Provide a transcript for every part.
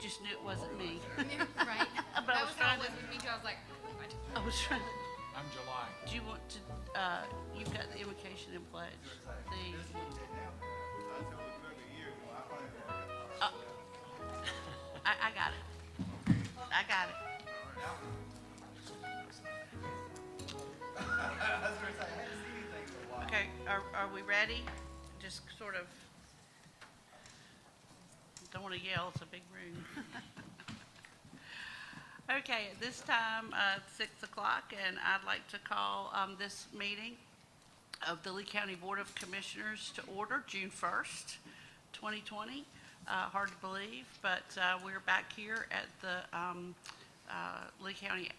just knew it wasn't me. Right? But I That was was how trying it to- was with me too. I was like, what? I was trying. I'm July. Do you want to? You've got the invocation and pledge. I got it. I got it. Okay, are we ready? Just sort of, don't want to yell, it's a big room. Okay, at this time, 6 o'clock, and I'd like to call this meeting of the Lee County Board of Commissioners to order, June 1st, 2020. Hard to believe, but we're back here at the Lee County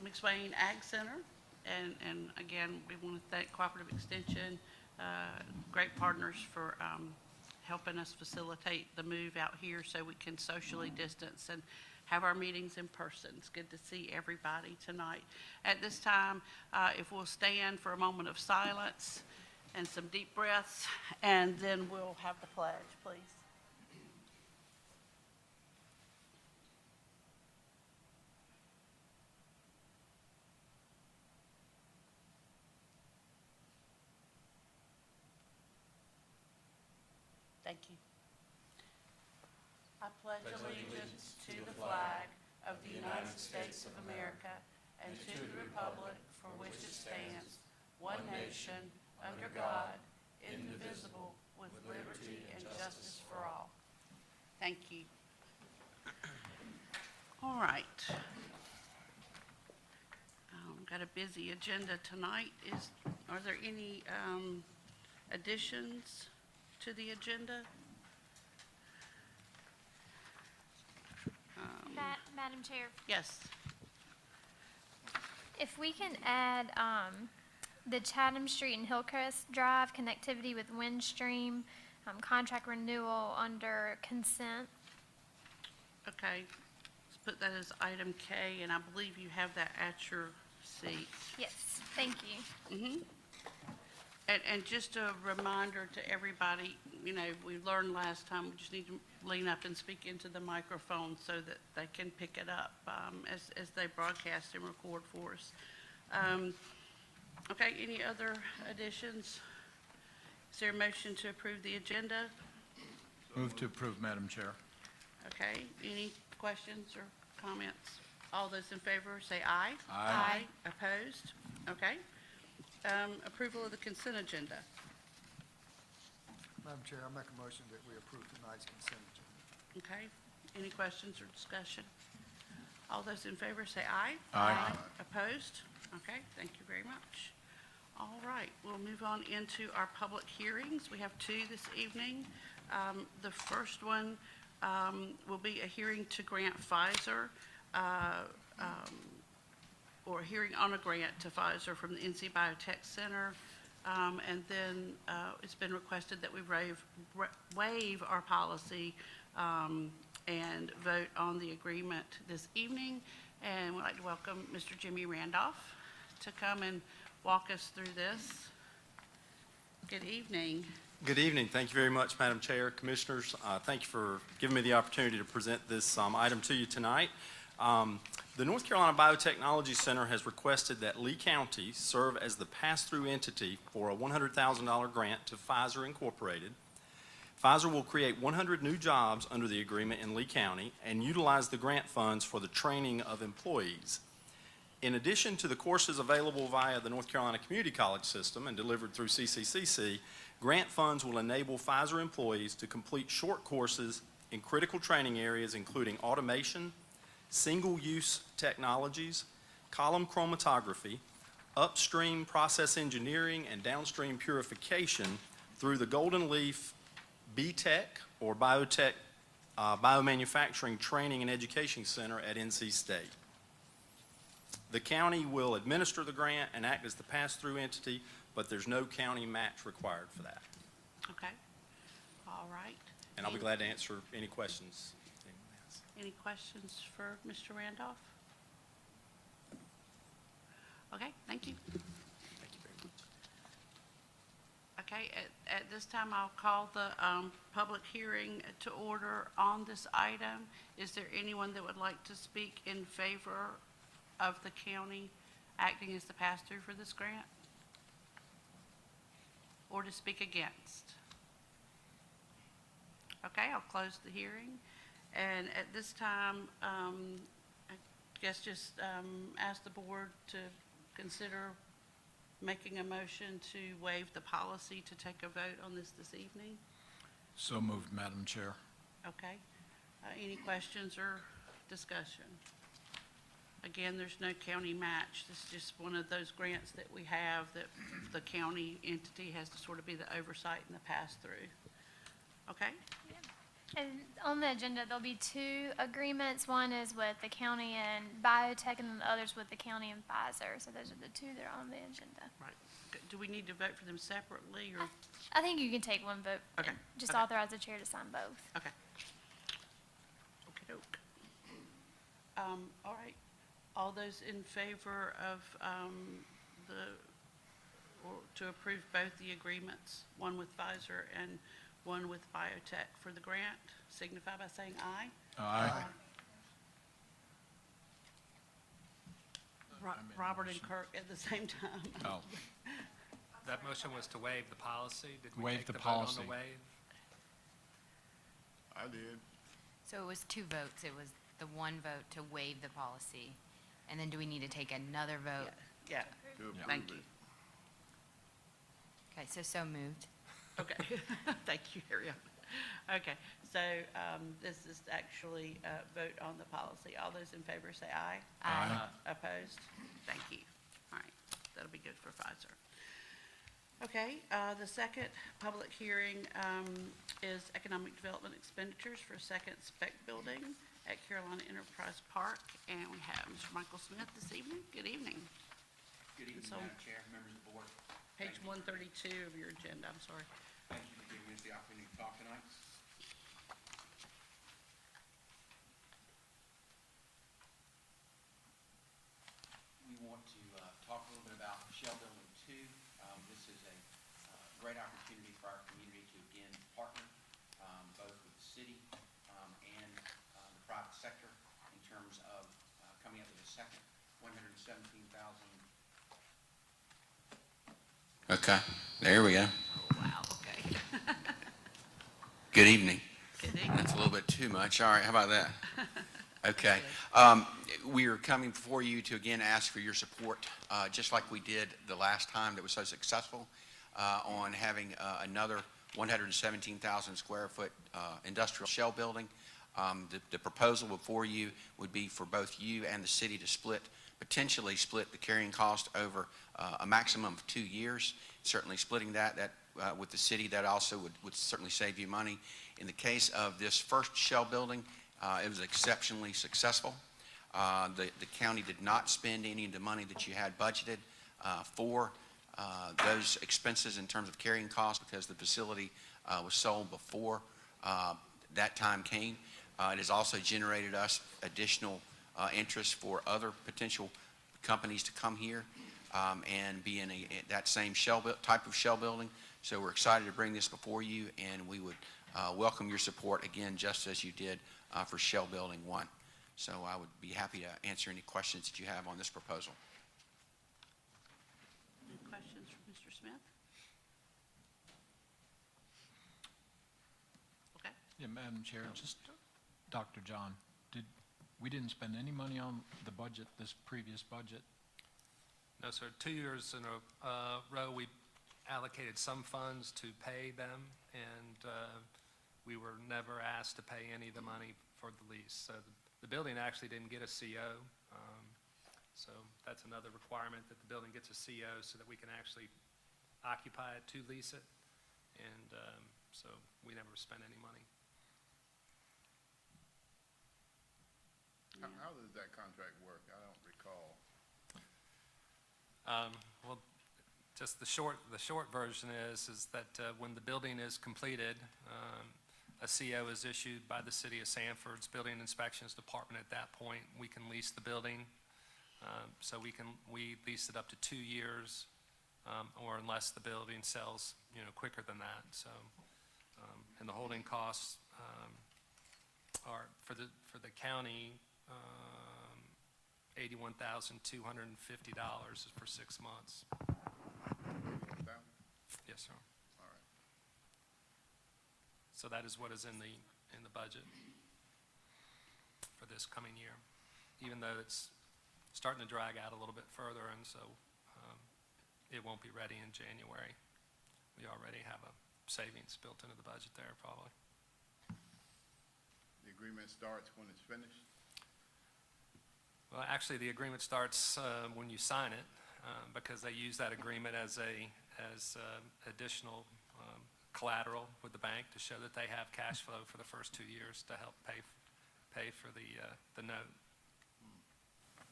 McSwain Ag Center. And again, we want to thank Cooperative Extension, great partners for helping us facilitate the move out here so we can socially distance and have our meetings in person. It's good to see everybody tonight. At this time, if we'll stand for a moment of silence and some deep breaths, and then we'll have the pledge, please. Thank you. I pledge allegiance to the flag of the United States of America and to the republic for which it stands, one nation, under God, indivisible, with liberty and justice for all. Thank you. All right. Got a busy agenda tonight. Are there any additions to the agenda? Madam Chair, Yes. if we can add the Chatham Street and Hillcrest Drive connectivity with Windstream contract renewal under consent. Okay. Let's put that as item K, and I believe you have that at your seat. Yes, thank you. Mm-hmm. And just a reminder to everybody, you know, we learned last time, we just need to lean up and speak into the microphone so that they can pick it up as they broadcast and record for us. Okay, any other additions? Is there a motion to approve the agenda? Move to approve, Madam Chair. Okay, any questions or comments? All those in favor say aye. Aye. Opposed? Okay. Approval of the consent agenda. Madam Chair, I make a motion that we approve tonight's consent agenda. Okay, any questions or discussion? All those in favor say aye. Aye. Opposed? Okay, thank you very much. All right, we'll move on into our public hearings. We have two this evening. The first one will be a hearing to grant Pfizer, or a hearing on a grant to Pfizer from the NC Biotech Center. And then it's been requested that we waive our policy and vote on the agreement this evening. And we'd like to welcome Mr. Jimmy Randolph to come and walk us through this. Good evening. Good evening. Thank you very much, Madam Chair, Commissioners. Thank you for giving me the opportunity to present this item to you tonight. The North Carolina Biotechnology Center has requested that Lee County serve as the pass-through entity for a $100,000 grant to Pfizer Incorporated. Pfizer will create 100 new jobs under the agreement in Lee County and utilize the grant funds for the training of employees. In addition to the courses available via the North Carolina Community College system and delivered through Cccc, grant funds will enable Pfizer employees to complete short courses in critical training areas including automation, single-use technologies, column chromatography, upstream process engineering, and downstream purification through the Golden Leaf Btec or Biotech Biomanufacturing Training and Education Center at NC State. The county will administer the grant and act as the pass-through entity, but there's no county match required for that. Okay. All right. And I'll be glad to answer any questions. Any questions for Mr. Randolph? Okay, thank you. Thank you very much. Okay, at this time, I'll call the public hearing to order on this item. Is there anyone that would like to speak in favor of the county acting as the pass-through for this grant? Or to speak against? Okay, I'll close the hearing. And at this time, I guess just ask the board to consider making a motion to waive the policy to take a vote on this evening. So moved, Madam Chair. Okay. Any questions or discussion? Again, there's no county match. This is just one of those grants that we have that the county entity has to sort of be the oversight and the pass-through. Okay? And on the agenda, there'll be two agreements. One is with the county and Biotech, and then the other's with the county and Pfizer. So those are the two that are on the agenda. Right. Do we need to vote for them separately, or? I think you can take one vote. Okay. And just Okay. authorize the chair to sign both. Okay. Okey-doke. All right. All those in favor of to approve both the agreements, one with Pfizer and one with Biotech for the grant, signify by saying aye. Aye. Robert and Kirk at the same time. Oh, That motion was to waive the policy. Did we Waive take the the vote on policy. the waive? I did. So it was two votes. It was the one vote to waive the policy. And then do we need to take another vote? Yeah, Yeah. thank you. Okay, so moved. Okay, thank you, Ariana. Okay, so this is actually a vote on the policy. All those in favor say aye. Aye. Opposed? Thank you. All right, that'll be good for Pfizer. Okay, the second public hearing is economic development expenditures for a second Spec building at Carolina Enterprise Park, and we have Mr. Michael Smith this evening. Good evening. Good evening, So- Madam Chair, members of the board. Page 132 of your agenda, I'm sorry. Thank you for giving us the opportunity to talk tonight. We want to talk a little bit about Shell Building 2. This is a great opportunity for our community to again partner both with the city and the private sector in terms of coming up with a second 117,000. Okay, there we go. Oh, wow, okay. Good evening. Good evening. That's a little bit too much. All right, how about that? Okay. We are coming before you to again ask for your support, just like we did the last time that was so successful, on having another 117,000 square foot industrial shell building. The proposal before you would be for both you and the city to potentially split the carrying cost over a maximum of 2 years. Certainly splitting that with the city, that also would certainly save you money. In the case of this first shell building, it was exceptionally successful. The county did not spend any of the money that you had budgeted for those expenses in terms of carrying costs, because the facility was sold before that time came. It has also generated us additional interest for other potential companies to come here and be in that same type of shell building. So we're excited to bring this before you, and we would welcome your support again, just as you did for Shell Building 1. So I would be happy to answer any questions that you have on this proposal. Any questions for Mr. Smith? Okay. yeah, Madam Chair, just Dr. John, we didn't spend any money on the budget, this previous budget? No, sir. 2 years in a row, we allocated some funds to pay them, and we were never asked to pay any of the money for the lease. So the building actually didn't get a CO. So that's another requirement, that the building gets a CO so that we can actually occupy it to lease it. And so we never spent any money. How does that contract work? I don't recall. Well, just the short version is that when the building is completed, a CO is issued by the city of Sanford's Building Inspections Department. At that point, we can lease the building. So we lease it up to 2 years or unless the building sells, quicker than that. So, and the holding costs are, for the county, $81,250 for 6 months. Yes, sir. All right. So that is what is in the budget for this coming year, even though it's starting to drag out a little bit further, and so it won't be ready in January. We already have a savings built into the budget there, probably. The agreement starts when it's finished? Well, actually, the agreement starts when you sign it, because they use that agreement as additional collateral with the bank to show that they have cash flow for the first 2 years to help pay for the note.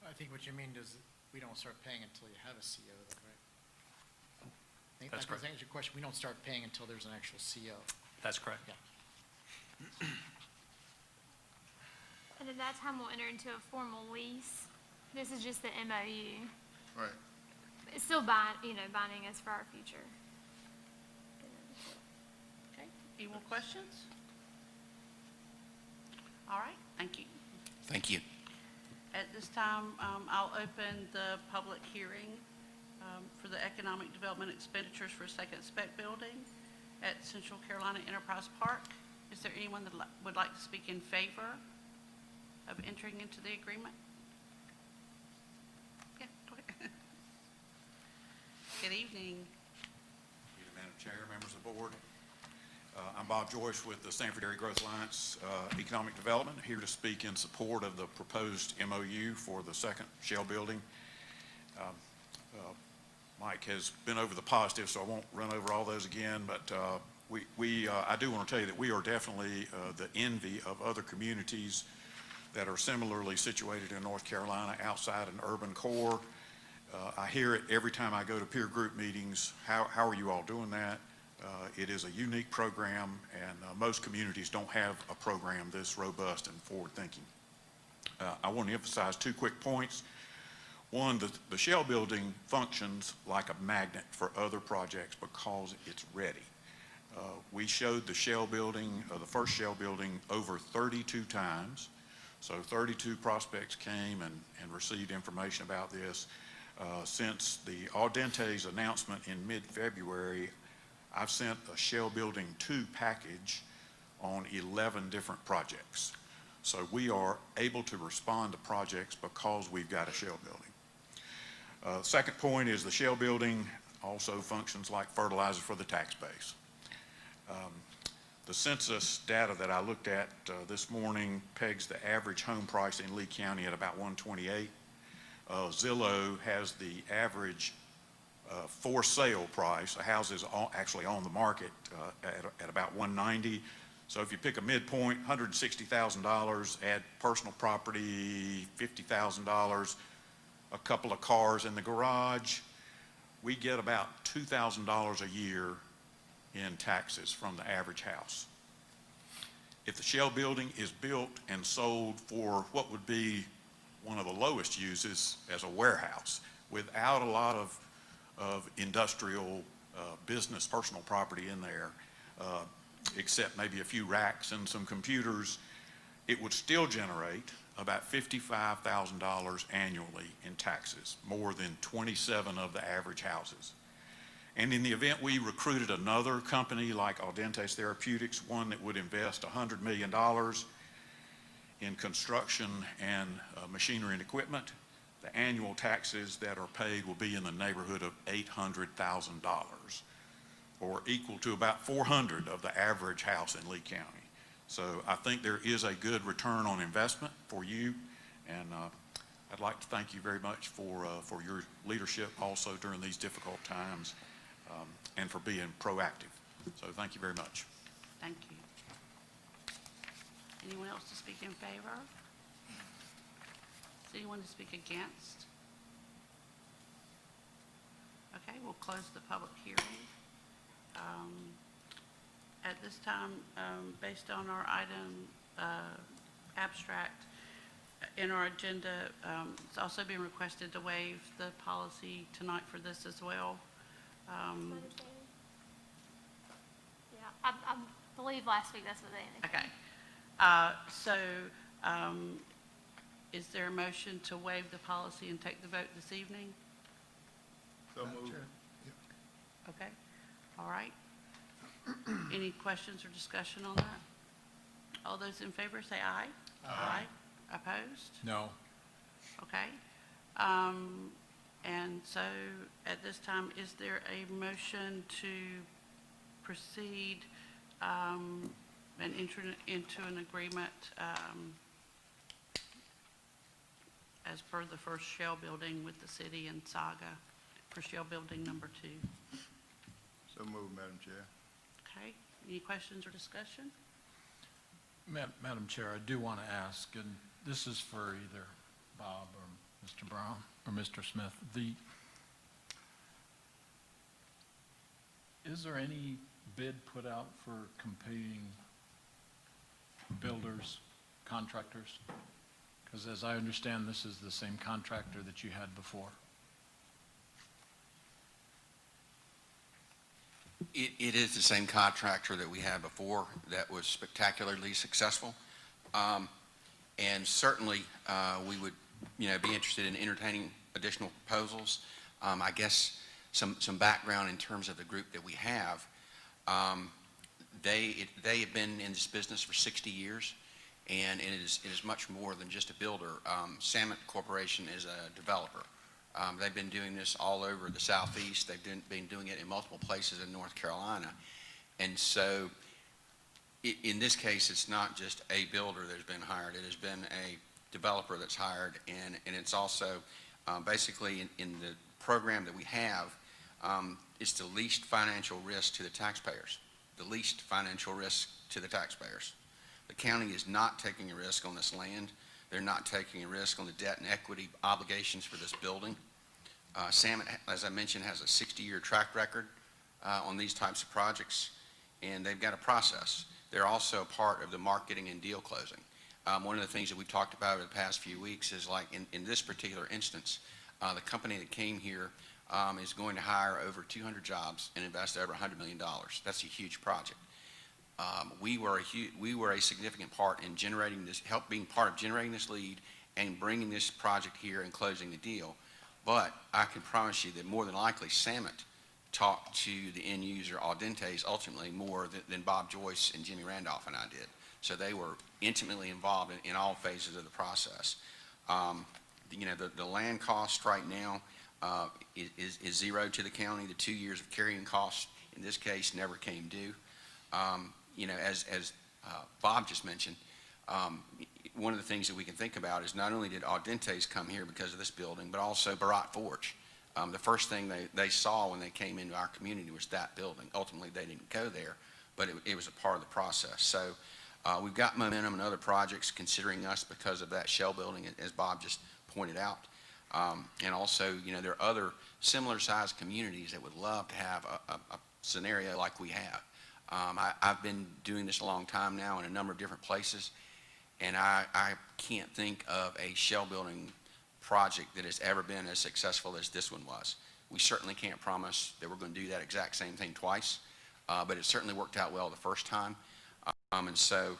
I think what you mean is we don't start paying until you have a CO, though, right? That's correct. I think that's your question. We don't start paying until there's an actual CO. That's correct. Yeah. And at that time, we'll enter into a formal lease. This is just the MOU. Right. It's still binding us for our future. Okay, any more questions? All right, thank you. Thank you. At this time, I'll open the public hearing for the economic development expenditures for a second spec building at Central Carolina Enterprise Park. Is there anyone that would like to speak in favor of entering into the agreement? Yeah, go ahead. Good evening. Madam Chair, members of the board. I'm Bob Joyce with the Stanford Area Growth Alliance Economic Development, here to speak in support of the proposed MOU for the second shell building. Mike has been over the positives, so I won't run over all those again, but I do want to tell you that we are definitely the envy of other communities that are similarly situated in North Carolina outside an urban core. I hear it every time I go to peer group meetings. How are you all doing that? It is a unique program, and most communities don't have a program this robust and forward-thinking. I want to emphasize 2 quick points. One, the shell building functions like a magnet for other projects because it's ready. We showed the shell building, the first shell building, over 32 times. So 32 prospects came and received information about this. Since the Audente's announcement in mid-February, I've sent a shell building 2 package on 11 different projects. So we are able to respond to projects because we've got a shell building. Second point is the shell building also functions like fertilizer for the tax base. The census data that I looked at this morning pegs the average home price in Lee County at about $128. Zillow has the average for sale price, a house is actually on the market at about $190. So if you pick a midpoint, $160,000, add personal property, $50,000, a couple of cars in the garage, we get about $2,000 a year in taxes from the average house. If the shell building is built and sold for what would be one of the lowest uses as a warehouse, without a lot of industrial business personal property in there, except maybe a few racks and some computers, it would still generate about $55,000 annually in taxes, more than 27 of the average houses. And in the event we recruited another company like Audentes Therapeutics, one that would invest $100 million in construction and machinery and equipment, the annual taxes that are paid will be in the neighborhood of $800,000, or equal to about 400 of the average house in Lee County. So I think there is a good return on investment for you, and I'd like to thank you very much for your leadership also during these difficult times, and for being proactive. So thank you very much. Thank you. Anyone else to speak in favor? Is anyone to speak against? Okay, we'll close the public hearing. At this time, based on our item abstract in our agenda, it's also been requested to waive the policy tonight for this as well. Yeah, I believe last week that's what they indicated. Okay. So, is there a motion to waive the policy and take the vote this evening? So Madam moved. Chair? Okay, all right. Any questions or discussion on that? All those in favor say aye. Aye. Opposed? No. Okay. And so at this time, is there a motion to proceed and enter into an agreement as per the first shell building with the city and Saga for shell building number 2? So moved, Madam Chair. Okay, any questions or discussion? Madam Chair, I do want to ask, and this is for either Bob or Mr. Brown or Mr. Smith, is there any bid put out for competing builders, contractors? Because as I understand, this is the same contractor that you had before. It is the same contractor that we had before that was spectacularly successful. And certainly, we would, be interested in entertaining additional proposals. I guess some background in terms of the group that we have. They have been in this business for 60 years, and it is much more than just a builder. Samet Corporation is a developer. They've been doing this all over the Southeast. They've been doing it in multiple places in North Carolina. And so in this case, it's not just a builder that's been hired. It has been a developer that's hired, and it's also basically in the program that we have, it's the least financial risk to the taxpayers. The least financial risk to the taxpayers. The county is not taking a risk on this land. They're not taking a risk on the debt and equity obligations for this building. Samet, as I mentioned, has a 60-year track record on these types of projects, and they've got a process. They're also part of the marketing and deal closing. One of the things that we've talked about over the past few weeks is, like in this particular instance, the company that came here is going to hire over 200 jobs and invest over $100 million. That's a huge project. We were a significant part in generating this, being part of generating this lead and bringing this project here and closing the deal. But I can promise you that more than likely Samet talked to the end user, Audentes, ultimately more than Bob Joyce and Jimmy Randolph and I did. So they were intimately involved in all phases of the process. The land cost right now is zero to the county. The 2 years of carrying costs in this case never came due. As Bob just mentioned, one of the things that we can think about is not only did Audentes come here because of this building, but also Barat Forge. The first thing they saw when they came into our community was that building. Ultimately, they didn't go there, but it was a part of the process. So we've got momentum in other projects considering us because of that shell building, as Bob just pointed out. And also, there are other similar sized communities that would love to have a scenario like we have. I've been doing this a long time now in a number of different places, and I can't think of a shell building project that has ever been as successful as this one was. We certainly can't promise that we're going to do that exact same thing twice, but it certainly worked out well the first time. And so,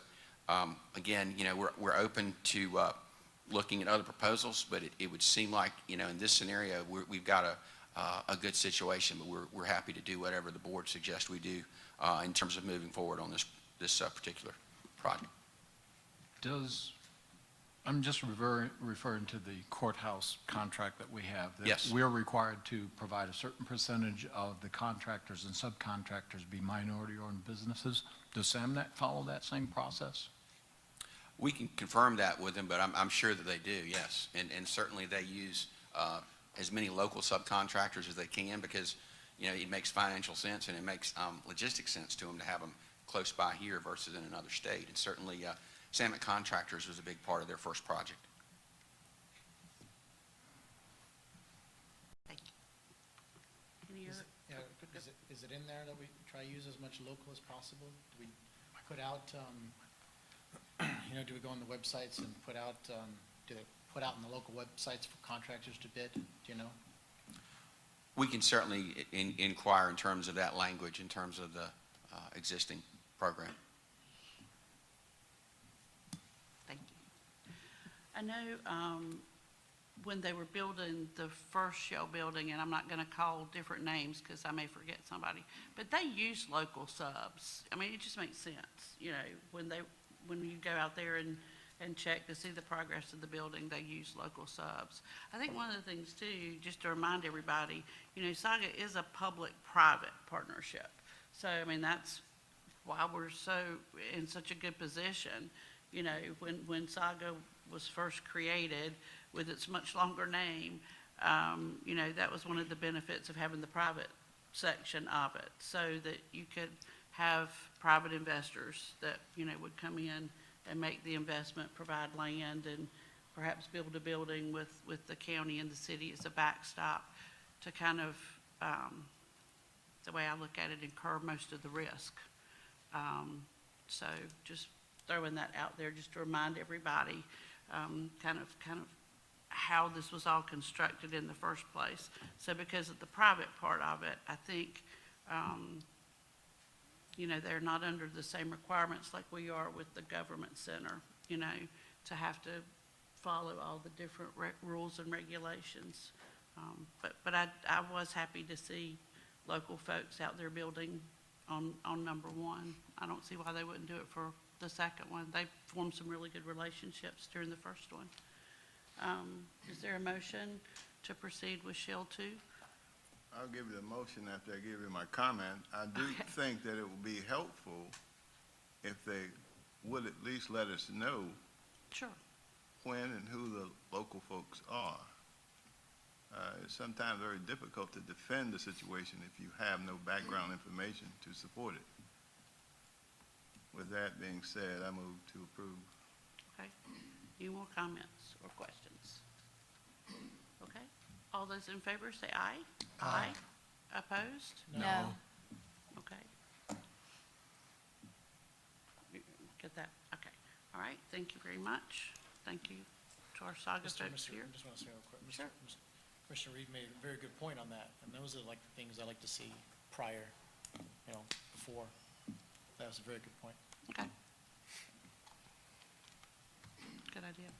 again, we're open to looking at other proposals, but it would seem like, in this scenario, we've got a good situation, but we're happy to do whatever the board suggests we do in terms of moving forward on this particular project. I'm just referring to the courthouse contract that we have. That Yes. we're required to provide a certain percentage of the contractors and subcontractors be minority-owned businesses. Does Samet follow that same process? We can confirm that with them, but I'm sure that they do, yes. And certainly they use as many local subcontractors as they can because, it makes financial sense and it makes logistic sense to them to have them close by here versus in another state. And certainly Samet Contractors was a big part of their first project. Thank you. Any other? Is it in there that we try to use as much local as possible? Do we put out, do we go on the websites and put out, do they put out on the local websites for contractors to bid? Do you know? we can certainly inquire in terms of that language, in terms of the existing program. Thank you. I know when they were building the first shell building, and I'm not going to call different names because I may forget somebody, but they use local subs. I mean, it just makes sense, you know, when you go out there and check to see the progress of the building, they use local subs. I think one of the things too, just to remind everybody, you know, Saga is a public-private partnership. So, I mean, that's why we're in such a good position. You know, when Saga was first created with its much longer name, you know, that was one of the benefits of having the private section of it, so that you could have private investors that, you know, would come in and make the investment, provide land, and perhaps build a building with the county and the city as a backstop to kind of, the way I look at it, incur most of the risk. So just throwing that out there just to remind everybody kind of how this was all constructed in the first place. So because of the private part of it, I think, you know, they're not under the same requirements like we are with the government center, you know, to have to follow all the different rules and regulations. But I was happy to see local folks out there building on number one. I don't see why they wouldn't do it for the second one. They formed some really good relationships during the first one. Is there a motion to proceed with Shell 2? I'll give you the motion after I give you my comment. I do think that it would be helpful if they would at least let us know Sure. when and who the local folks are. It's sometimes very difficult to defend the situation if you have no background information to support it. With that being said, I move to approve. Okay. Any more comments or questions? Okay. All those in favor say aye. Aye. Opposed? No. Okay. Get that? Okay. All right. Thank you very much. Thank you to our Saga folks here. I just want to say real quick, Sure. Commissioner Reed made a very good point on that, and those are like the things I like to see prior, you know, before. That was a very good point. Okay. Good idea.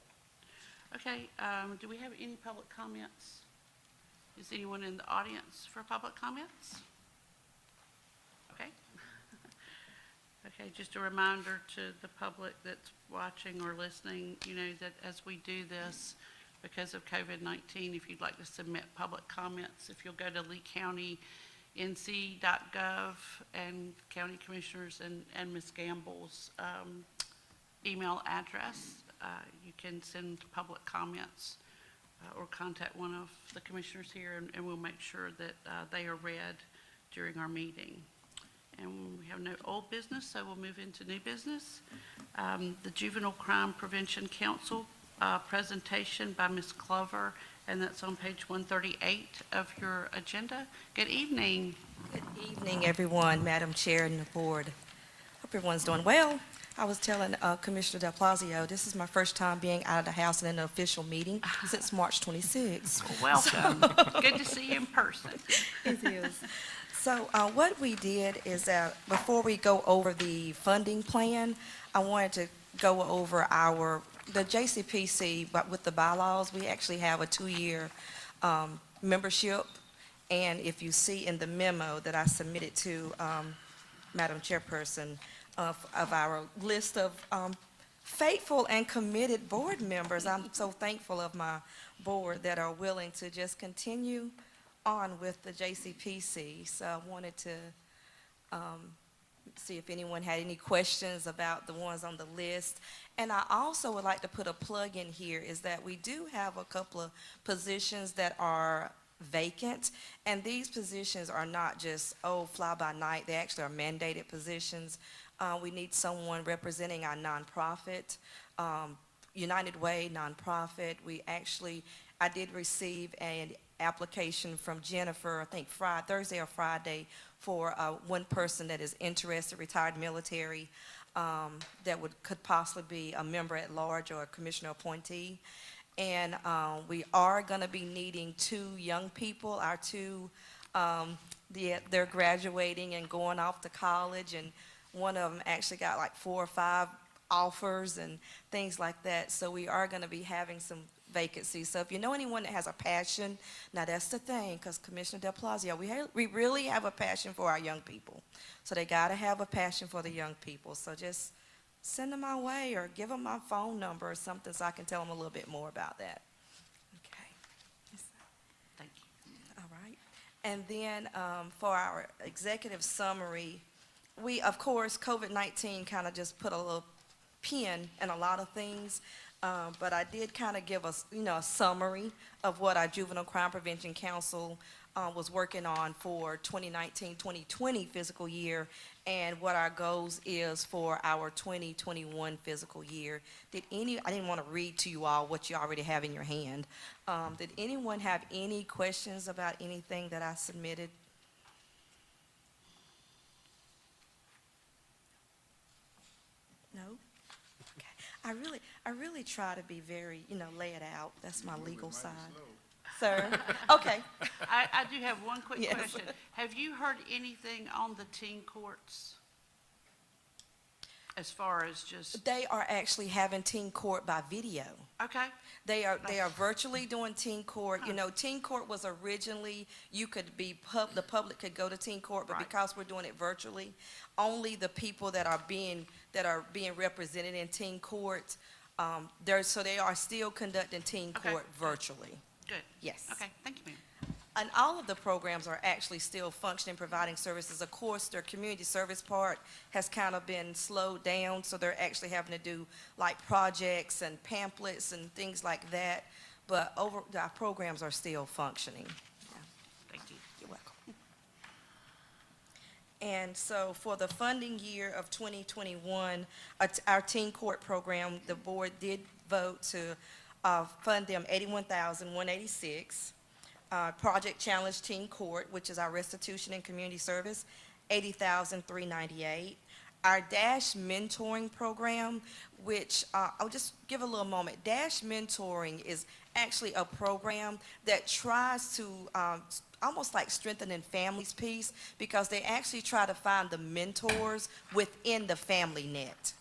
Okay, do we have any public comments? Is anyone in the audience for public comments? Okay. Okay, just a reminder to the public that's watching or listening, you know, that as we do this, because of COVID-19, if you'd like to submit public comments, if you'll go to leecounty.nc.gov and county commissioners and Ms. Gamble's email address, you can send public comments or contact one of the commissioners here, and we'll make sure that they are read during our meeting. And we have no old business, so we'll move into new business. The Juvenile Crime Prevention Council presentation by Ms. Clover, and that's on page 138 of your agenda. Good evening. Good evening, everyone, Madam Chair and the board. Hope everyone's doing well. I was telling Commissioner Del Plazio, this is my first time being out of the house in an official meeting since March 26th. Welcome. Good to see you in person. It is. So what we did is before we go over the funding plan, I wanted to go over the JCCC, but with the bylaws, we actually have a 2-year membership. And if you see in the memo that I submitted to Madam Chairperson of our list of faithful and committed board members, I'm so thankful of my board that are willing to just continue on with the JCCC. So I wanted to see if anyone had any questions about the ones on the list. And I also would like to put a plug in here is that we do have a couple of positions that are vacant, and these positions are not just, fly by night. They actually are mandated positions. We need someone representing our nonprofit, United Way nonprofit. I did receive an application from Jennifer, I think Thursday or Friday, for one person that is interested, retired military, that could possibly be a member at large or a commissioner appointee. And we are going to be needing 2 young people, our 2, they're graduating and going off to college, and one of them actually got like 4 or 5 offers and things like that. So we are going to be having some vacancies. So if you know anyone that has a passion, now that's the thing, because Commissioner Del Palacio, we really have a passion for our young people. So they got to have a passion for the young people. So just send them my way or give them my phone number or something so I can tell them a little bit more about that. Okay. Thank you. All right. And then for our executive summary, we, of course, COVID-19 kind of just put a little pin in a lot of things, but I did kind of give us, a summary of what our Juvenile Crime Prevention Council was working on for 2019-2020 fiscal year, and what our goals is for our 2021 fiscal year. I didn't want to read to you all what you already have in your hand. Did anyone have any questions about anything that I submitted? No? Okay. I really try to be very, lay it out. That's my legal side. Sir? Okay. I do have one quick Yes. question. Have you heard anything on the teen courts? As far as just, They are actually having teen court by video. okay, They are virtually doing teen court. Teen court was originally, the public could go to teen court, but Right. because we're doing it virtually, only the people that are being represented in teen court, so they are still conducting teen Okay. court virtually. good. Yes. Okay, thank you, ma'am. And all of the programs are actually still functioning, providing services. Of course, their community service part has kind of been slowed down, so they're actually having to do like projects and pamphlets and things like that. But our programs are still functioning. Yeah, Thank you. you're welcome. And so for the funding year of 2021, our teen court program, the board did vote to fund them $81,186. Project Challenge Teen Court, which is our restitution and community service, $80,398. Our DASH mentoring program, which I'll just give a little moment. DASH mentoring is actually a program that tries to almost like strengthening families' piece, because they actually try to find the mentors within the family net.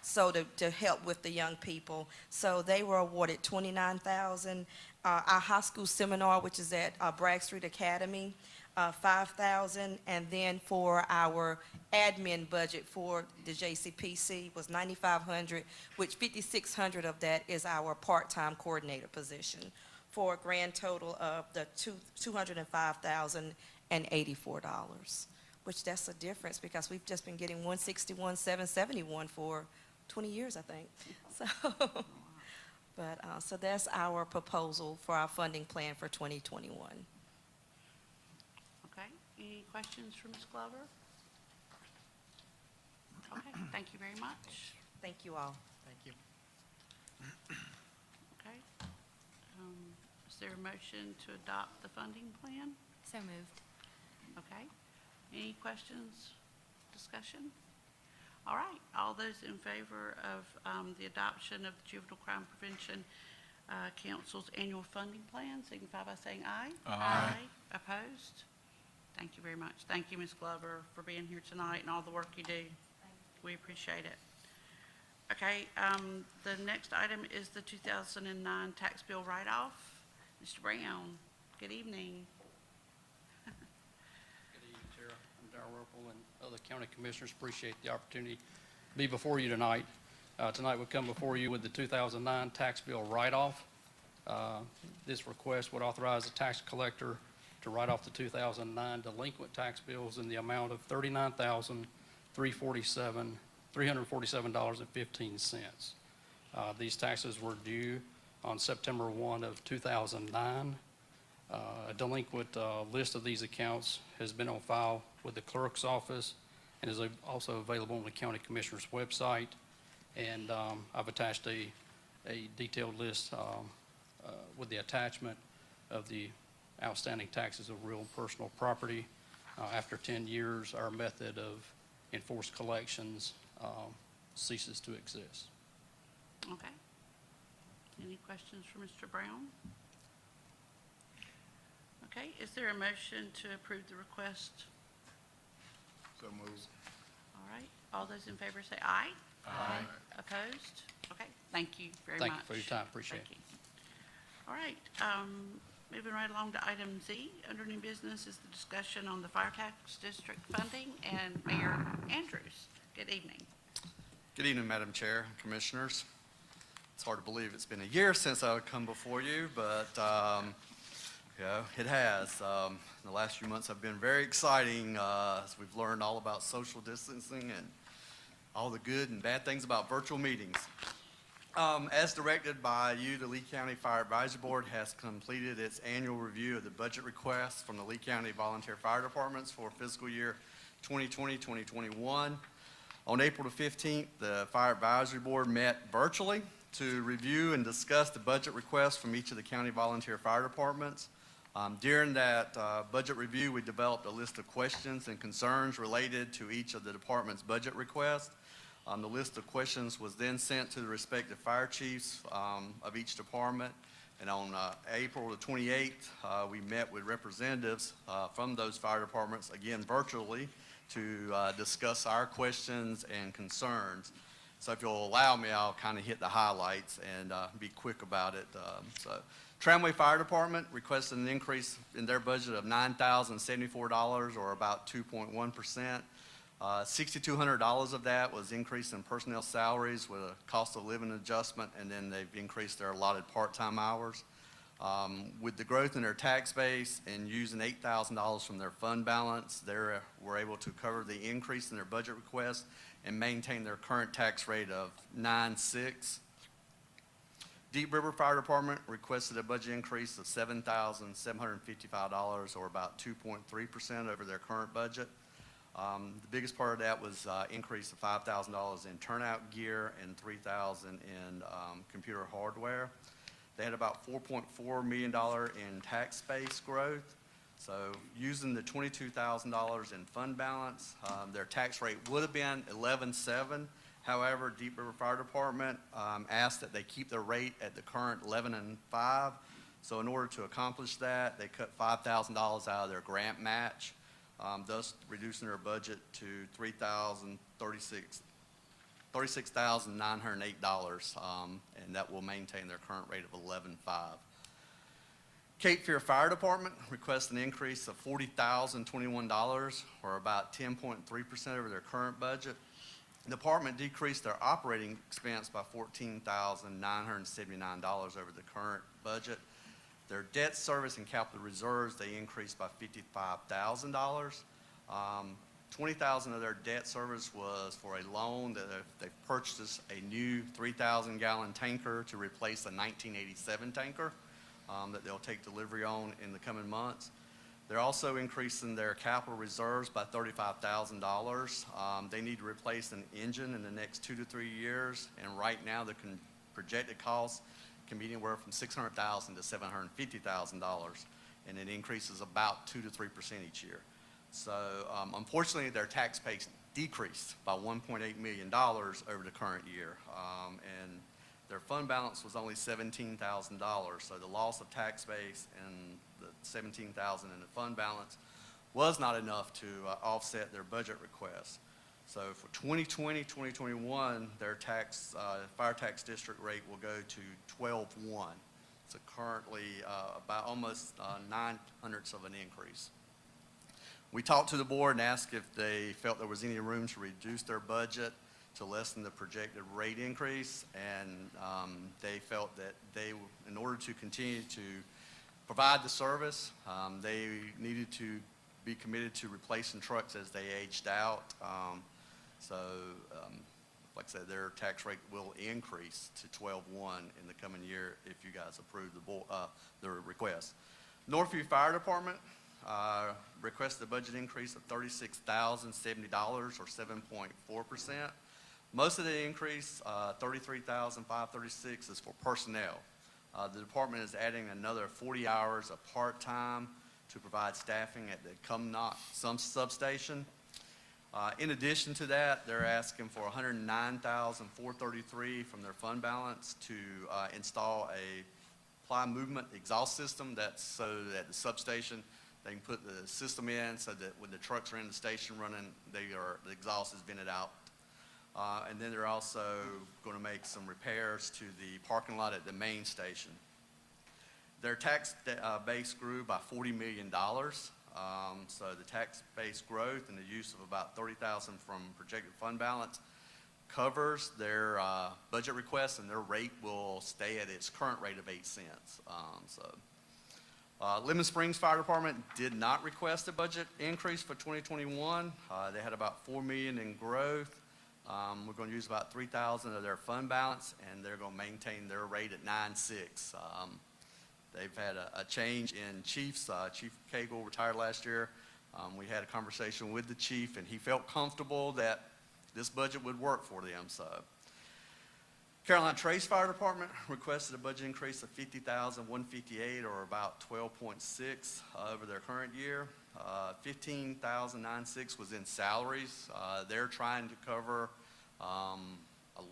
So to help with the young people. So they were awarded $29,000. Our high school seminar, which is at Bragg Street Academy, $5,000. And then for our admin budget for the JCPC was $9,500, which $5,600 of that is our part-time coordinator position, for a grand total of the $205,084, which that's a difference because we've just been getting $161,771 for 20 years, I think. So that's our proposal for our funding plan for 2021. Okay, any questions for Ms. Glover? Okay, thank you very much. Thank you all. Thank you. Okay. Is there a motion to adopt the funding plan? So moved. Okay. Any questions, discussion? All right, all those in favor of the adoption of the Juvenile Crime Prevention Council's annual funding plan, signify by saying aye. Aye. Opposed? Thank you very much. Thank you, Ms. Glover, for being here tonight and all the work you do. We appreciate it. Okay, the next item is the 2009 tax bill write-off. Mr. Brown, good evening. Good evening, Chair. I'm Darrell Whirlpool, and other county commissioners appreciate the opportunity to be before you tonight. Tonight we come before you with the 2009 tax bill write-off. This request would authorize the tax collector to write off the 2009 delinquent tax bills in the amount of $39,347.15. These taxes were due on September 1 of 2009. A delinquent list of these accounts has been on file with the clerk's office and is also available on the county commissioner's website. And I've attached a detailed list with the attachment of the outstanding taxes of real and personal property. After 10 years, our method of enforced collections ceases to exist. Okay. Any questions for Mr. Brown? Okay, is there a motion to approve the request? So moved. All right, all those in favor say aye. Aye. Opposed? Okay, thank you very much. Thank you for your time, appreciate it. Thank you. All right, moving right along to item Z, under new business is the discussion on the fire tax district funding, and Mayor Andrews. Good evening. Good evening, Madam Chair, Commissioners. It's hard to believe it's been a year since I've come before you, but yeah, it has. The last few months have been very exciting as we've learned all about social distancing and all the good and bad things about virtual meetings. As directed by you, the Lee County Fire Advisory Board has completed its annual review of the budget requests from the Lee County Volunteer Fire Departments for fiscal year 2020-2021. On April the 15th, the Fire Advisory Board met virtually to review and discuss the budget requests from each of the county volunteer fire departments. During that budget review, we developed a list of questions and concerns related to each of the department's budget requests. The list of questions was then sent to the respective fire chiefs of each department. And on April the 28th, we met with representatives from those fire departments, again virtually, to discuss our questions and concerns. So if you'll allow me, I'll kind of hit the highlights and be quick about it. Tramway Fire Department requested an increase in their budget of $9,074, or about 2.1%. $6,200 of that was increase in personnel salaries with a cost of living adjustment, and then they've increased their allotted part-time hours. With the growth in their tax base and using $8,000 from their fund balance, they were able to cover the increase in their budget request and maintain their current tax rate of 9.6%. Deep River Fire Department requested a budget increase of $7,755, or about 2.3% over their current budget. The biggest part of that was increase of $5,000 in turnout gear and $3,000 in computer hardware. They had about $4.4 million in tax base growth. So using the $22,000 in fund balance, their tax rate would have been 11.7%. However, Deep River Fire Department asked that they keep their rate at the current 11.5%. So in order to accomplish that, they cut $5,000 out of their grant match, thus reducing their budget to $36,908, and that will maintain their current rate of 11.5%. Cape Fear Fire Department requests an increase of $40,021, or about 10.3% over their current budget. The department decreased their operating expense by $14,979 over the current budget. Their debt service and capital reserves, they increased by $55,000. $20,000 of their debt service was for a loan that they purchased a new 3,000-gallon tanker to replace a 1987 tanker that they'll take delivery on in the coming months. They're also increasing their capital reserves by $35,000. They need to replace an engine in the next 2 to 3 years, and right now the projected cost can be anywhere from $600,000 to $750,000, and it increases about 2 to 3% each year. So unfortunately, their tax base decreased by $1.8 million over the current year, and their fund balance was only $17,000. So the loss of tax base and the $17,000 in the fund balance was not enough to offset their budget requests. So for 2020, 2021, their fire tax district rate will go to 12.1. So currently about almost 0.09 of an increase. We talked to the board and asked if they felt there was any room to reduce their budget to lessen the projected rate increase, and they felt that in order to continue to provide the service, they needed to be committed to replacing trucks as they aged out. Like I said, their tax rate will increase to 12.1 in the coming year if you guys approve the request. Northview Fire Department requested a budget increase of $36,070, or 7.4%. Most of the increase, $33,536, is for personnel. The department is adding another 40 hours of part-time to provide staffing at the Cumnock substation. In addition to that, they're asking for $109,433 from their fund balance to install a ply movement exhaust system. That's so that the substation, they can put the system in so that when the trucks are in the station running, the exhaust is vented out. And then they're also going to make some repairs to the parking lot at the main station. Their tax base grew by $40 million. So the tax base growth and the use of about $30,000 from projected fund balance covers their budget request, and their rate will stay at its current rate of 8 cents. Lemon Springs Fire Department did not request a budget increase for 2021. They had about $4 million in growth. We're going to use about $3,000 of their fund balance, and they're going to maintain their rate at 9.6. They've had a change in chiefs. Chief Cagle retired last year. We had a conversation with the chief, and he felt comfortable that this budget would work for them. So, Carolina Trace Fire Department requested a budget increase of $50,158, or about 12.6 over their current year. $15,096 was in salaries. They're trying to cover a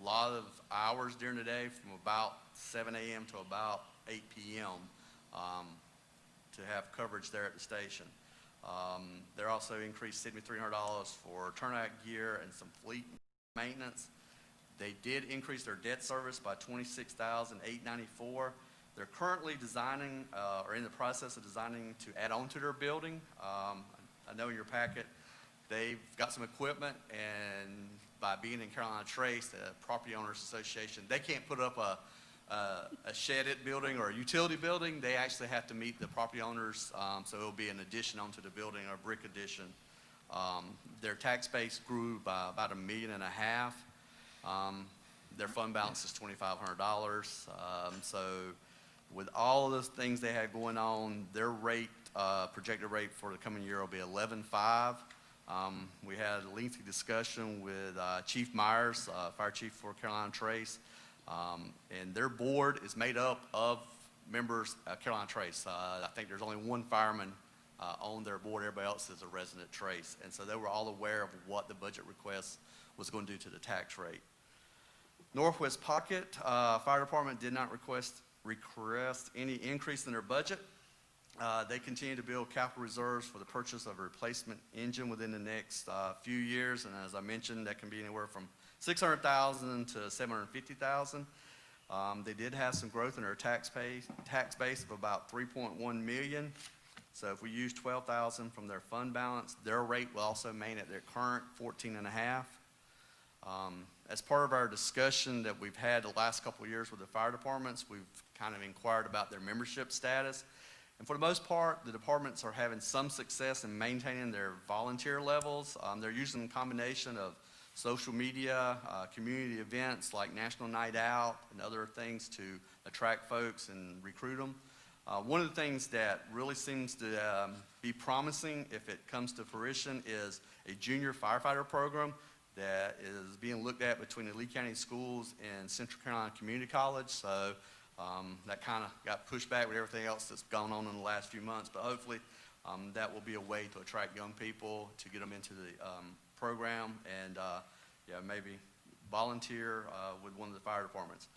lot of hours during the day, from about 7 a.m. to about 8 p.m. To have coverage there at the station. They're also increased $7,300 for turnout gear and some fleet maintenance. They did increase their debt service by $26,894. They're currently designing, or in the process of designing, to add on to their building. I know in your packet, they've got some equipment, and by being in Carolina Trace, the Property Owners Association, they can't put up a shedded building or a utility building. They actually have to meet the property owners, so it'll be an addition onto the building, or a brick addition. Their tax base grew by about $1.5 million. Their fund balance is $2,500. So with all of those things they had going on, their rate, projected rate for the coming year will be 11.5. We had a lengthy discussion with Chief Myers, Fire Chief for Carolina Trace. And their board is made up of members of Carolina Trace. I think there's only one fireman on their board. Everybody else is a resident Trace. And so they were all aware of what the budget request was going to do to the tax rate. Northwest Pocket Fire Department did not request any increase in their budget. They continue to build capital reserves for the purchase of a replacement engine within the next few years. And as I mentioned, that can be anywhere from $600,000 to $750,000. They did have some growth in their tax base of about $3.1 million. So if we use $12,000 from their fund balance, their rate will also remain at their current 14.5. As part of our discussion that we've had the last couple of years with the fire departments, we've kind of inquired about their membership status. And for the most part, the departments are having some success in maintaining their volunteer levels. They're using a combination of social media, community events like National Night Out and other things to attract folks and recruit them. One of the things that really seems to be promising, if it comes to fruition, is a junior firefighter program that is being looked at between the Lee County Schools and Central Carolina Community College. So that kind of got pushed back with everything else that's gone on in the last few months. But hopefully that will be a way to attract young people, to get them into the program, and maybe volunteer with one of the fire departments.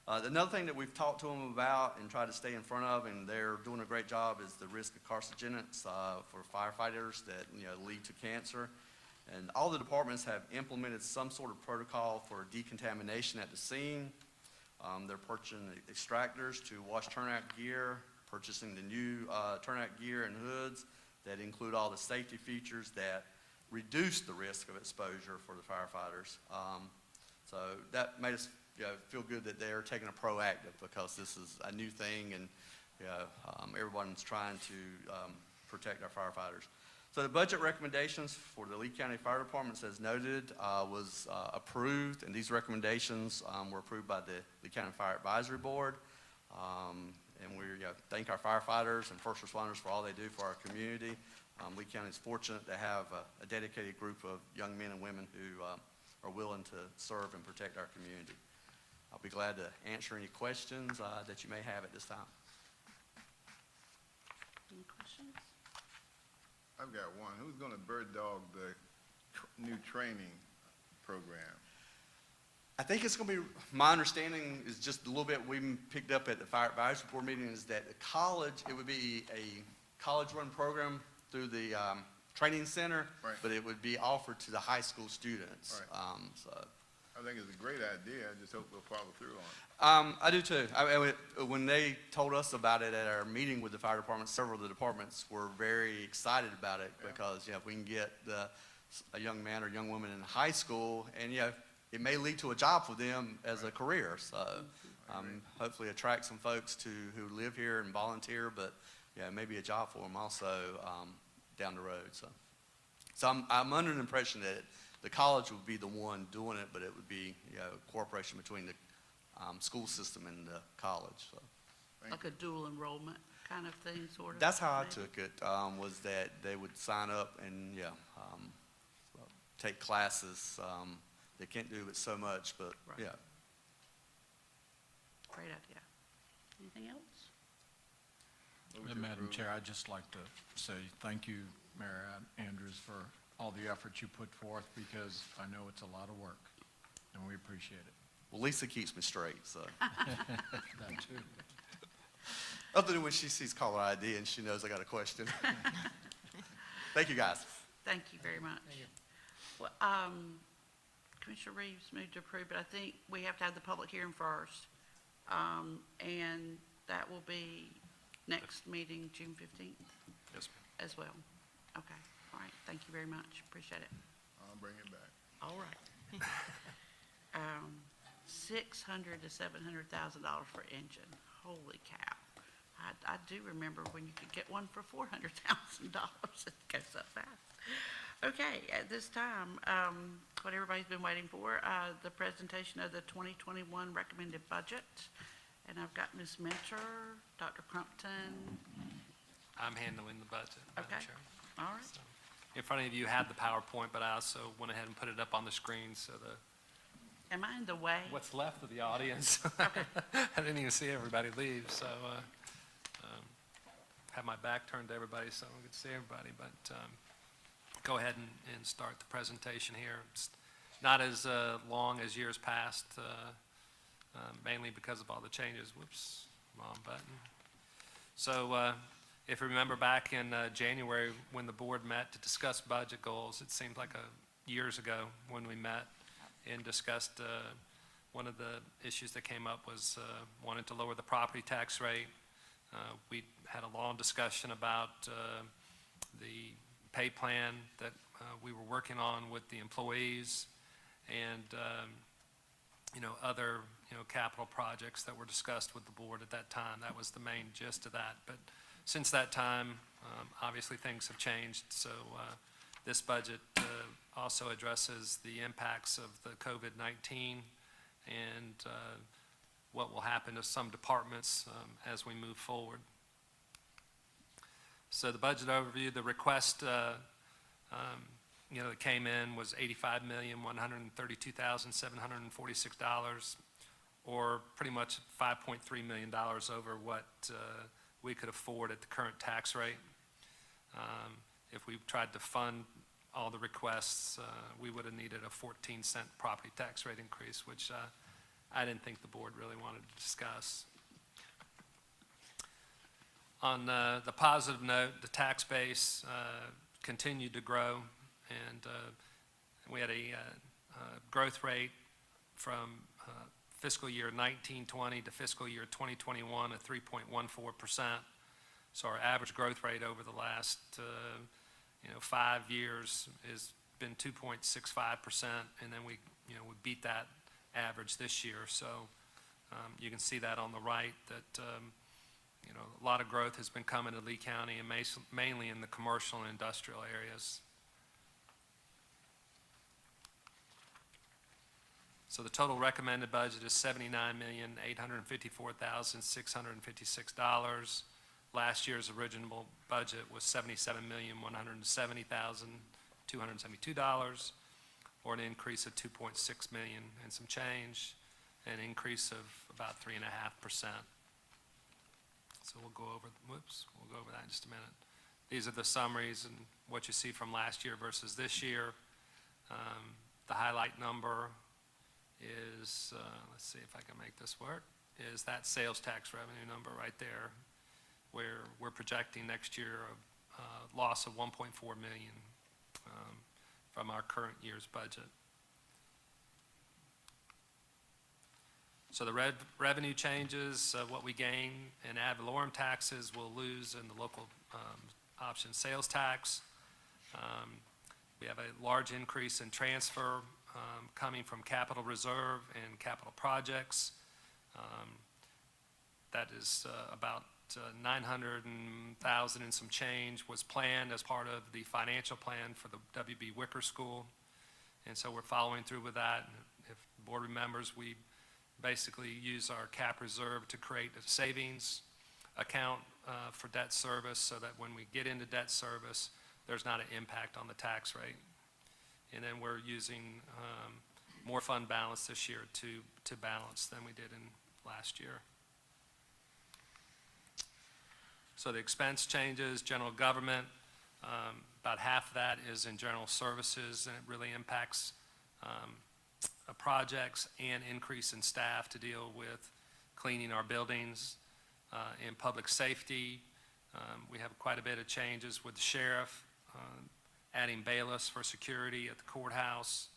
Another thing that we've talked to them about and tried to stay in front of, and they're doing a great job, is the risk of carcinogens for firefighters that lead to cancer. And all the departments have implemented some sort of protocol for decontamination at the scene. They're purchasing extractors to wash turnout gear, purchasing the new turnout gear and hoods that include all the safety features that reduce the risk of exposure for the firefighters. So that made us feel good that they're taking a proactive, because this is a new thing, and everyone's trying to protect our firefighters. So the budget recommendations for the Lee County Fire Departments, as noted, was approved, and these recommendations were approved by the Lee County Fire Advisory Board. And we thank our firefighters and first responders for all they do for our community. Lee County is fortunate to have a dedicated group of young men and women who are willing to serve and protect our community. I'll be glad to answer any questions that you may have at this time. Any questions? I've got one. Who's going to bird dog the new training program? I think it's going to be, my understanding is just a little bit we picked up at the Fire Advisory Board meeting is that the college, it would be a college-run program through the training center, Right. but it would be offered to the high school students. Right. So I think it's a great idea. I just hope we'll follow through on it. I do too. When they told us about it at our meeting with the fire department, several of the departments were very excited about it because, if we can get a young man or young woman in high school, and, it may lead to a job for them as a career. So hopefully attract some folks who live here and volunteer, but, maybe a job for them also down the road. So I'm under the impression that the college would be the one doing it, but it would be, cooperation between the school system and the college. So Like a dual enrollment kind of thing, sort of? that's how I maybe? took it, was that they would sign up and, take classes. They can't do it so much, but, Right. Great idea. Anything else? Move to Madam approve. Chair, I'd just like to say thank you, Mayor Andrews, for all the effort you put forth, because I know it's a lot of work, and we appreciate it. Well, Lisa keeps me straight, so. That too. Other than when she sees caller ID and she knows I got a question. Thank you, guys. Thank you very much. Well, Commissioner Reeves moved to approve, but I think we have to have the public hearing first. And that will be next meeting, June 15th Yes, ma'am. as well. Okay, all right, thank you very much, appreciate it. I'll bring it back. All right. $600,000 to $700,000 for engine, holy cow. I do remember when you could get one for $400,000, it goes so fast. Okay, at this time, what everybody's been waiting for, the presentation of the 2021 recommended budget. And I've got Ms. Mentor, Dr. Crumpton. I'm handling the budget, Madam Okay. Chair. All right. So, in front of you had the PowerPoint, but I also went ahead and put it up on the screen so Am I in the way? what's left of the audience. I didn't even see everybody leave, so have my back turned to everybody, so I could see everybody. But go ahead and start the presentation here. It's not as long as years past, mainly because of all the changes. Whoops, wrong button. So if you remember back in January when the board met to discuss budget goals, it seemed like years ago when we met and discussed one of the issues that came up was wanting to lower the property tax rate. We had a long discussion about the pay plan that we were working on with the employees and other capital projects that were discussed with the board at that time. That was the main gist of that. But since that time, obviously things have changed. So this budget also addresses the impacts of the COVID-19 and what will happen to some departments as we move forward. So the budget overview, the request that came in was $85,132,746, or pretty much $5.3 million over what we could afford at the current tax rate. If we tried to fund all the requests, we would have needed a 14-cent property tax rate increase, which I didn't think the board really wanted to discuss. On the positive note, the tax base continued to grow, and we had a growth rate from fiscal year 1920 to fiscal year 2021 of 3.14%. So our average growth rate over the last 5 years has been 2.65%, and then we beat that average this year. So you can see that on the right that a lot of growth has been coming to Lee County and mainly in the commercial and industrial areas. So the total recommended budget is $79,854,656. Last year's original budget was $77,170,272, or an increase of $2.6 million and some change, an increase of about 3.5%. So we'll go over that in just a minute. These are the summaries and what you see from last year versus this year. The highlight number is, let's see if I can make this work, is that sales tax revenue number right there, where we're projecting next year a loss of 1.4 million from our current year's budget. So the revenue changes, what we gain in ad valorem taxes, we'll lose in the local option sales tax. We have a large increase in transfer coming from capital reserve and capital projects. That is about 900,000 and some change was planned as part of the financial plan for the W.B. Wicker School. And so we're following through with that. And if the board remembers, we basically use our cap reserve to create a savings account for debt service so that when we get into debt service, there's not an impact on the tax rate. And then we're using more fund balance this year to balance than we did in last year. So the expense changes, general government, about half of that is in general services, and it really impacts projects and increase in staff to deal with cleaning our buildings. In public safety, we have quite a bit of changes with the sheriff, adding bailiffs for security at the courthouse.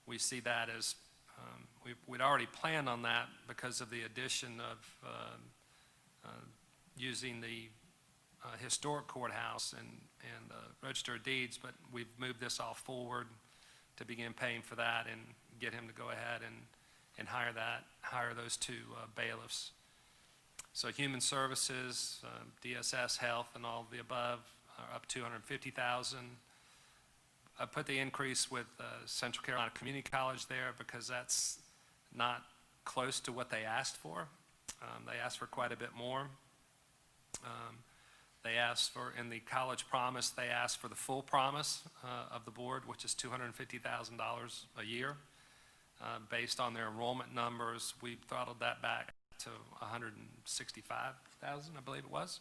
We see that as, we'd already planned on that because of the addition of using the historic courthouse and the Register of Deeds, but we've moved this all forward to begin paying for that and get him to go ahead and hire those two bailiffs. So human services, DSS, health, and all of the above are up 250,000. I put the increase with Central Carolina Community College there because that's not close to what they asked for. They asked for quite a bit more. They asked for, in the college promise, they asked for the full promise of the board, which is $250,000 a year. Based on their enrollment numbers, we throttled that back to $165,000, I believe it was.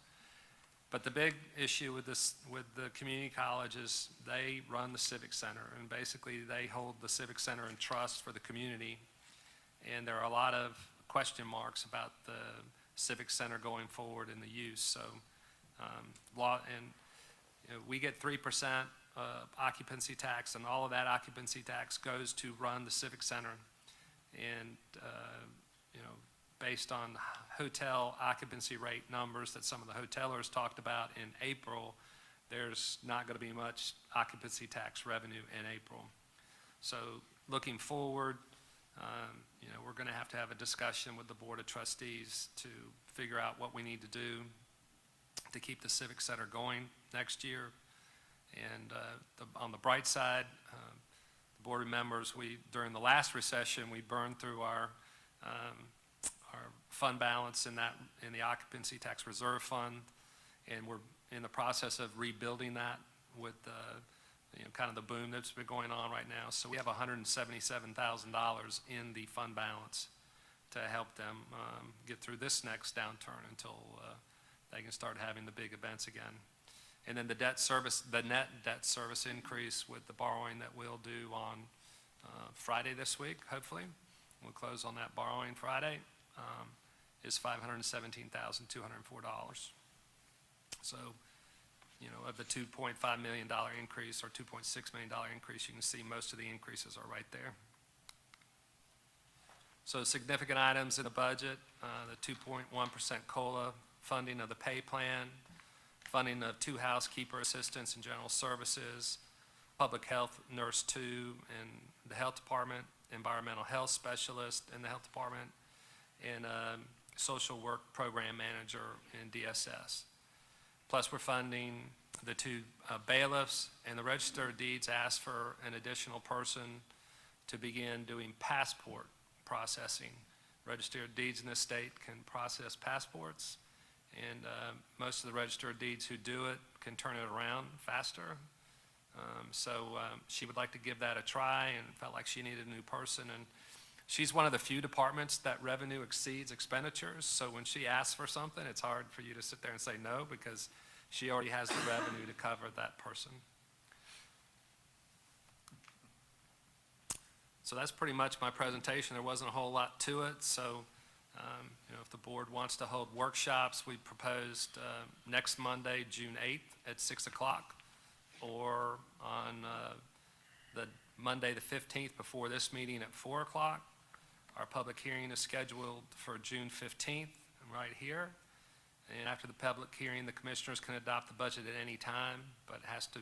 But the big issue with this, with the community college, is they run the Civic Center, and basically they hold the Civic Center in trust for the community. And there are a lot of question marks about the Civic Center going forward in the use. So, we get 3% occupancy tax, and all of that occupancy tax goes to run the Civic Center. And, based on hotel occupancy rate numbers that some of the hotelers talked about in April, there's not going to be much occupancy tax revenue in April. So looking forward, we're going to have a discussion with the Board of Trustees to figure out what we need to do to keep the Civic Center going next year. And on the bright side, the board remembers during the last recession, we burned through our fund balance in the occupancy tax reserve fund, and we're in the process of rebuilding that with kind of the boom that's been going on right now. So we have $177,000 in the fund balance to help them get through this next downturn until they can start having the big events again. And then the net debt service increase with the borrowing that we'll do on Friday this week, hopefully. We'll close on that borrowing Friday, is $517,204. So, of the $2.5 million increase or $2.6 million increase, you can see most of the increases are right there. So significant items in the budget, the 2.1% COLA, funding of the pay plan, funding of 2 housekeeper assistants in general services, public health nurse 2 in the health department, environmental health specialist in the health department, and social work program manager in DSS. Plus we're funding the 2 bailiffs, and the Register of Deeds asked for an additional person to begin doing passport processing. Register of Deeds in this state can process passports, and most of the Register of Deeds who do it can turn it around faster. She would like to give that a try and felt like she needed a new person. And she's one of the few departments that revenue exceeds expenditures. So when she asks for something, it's hard for you to sit there and say no, because she already has the revenue to cover that person. So that's pretty much my presentation. There wasn't a whole lot to it, so, if the board wants to hold workshops, we proposed next Monday, June 8th at 6 o'clock, or on the Monday, the 15th, before this meeting at 4 o'clock. Our public hearing is scheduled for June 15th, right here. And after the public hearing, the commissioners can adopt the budget at any time, but has to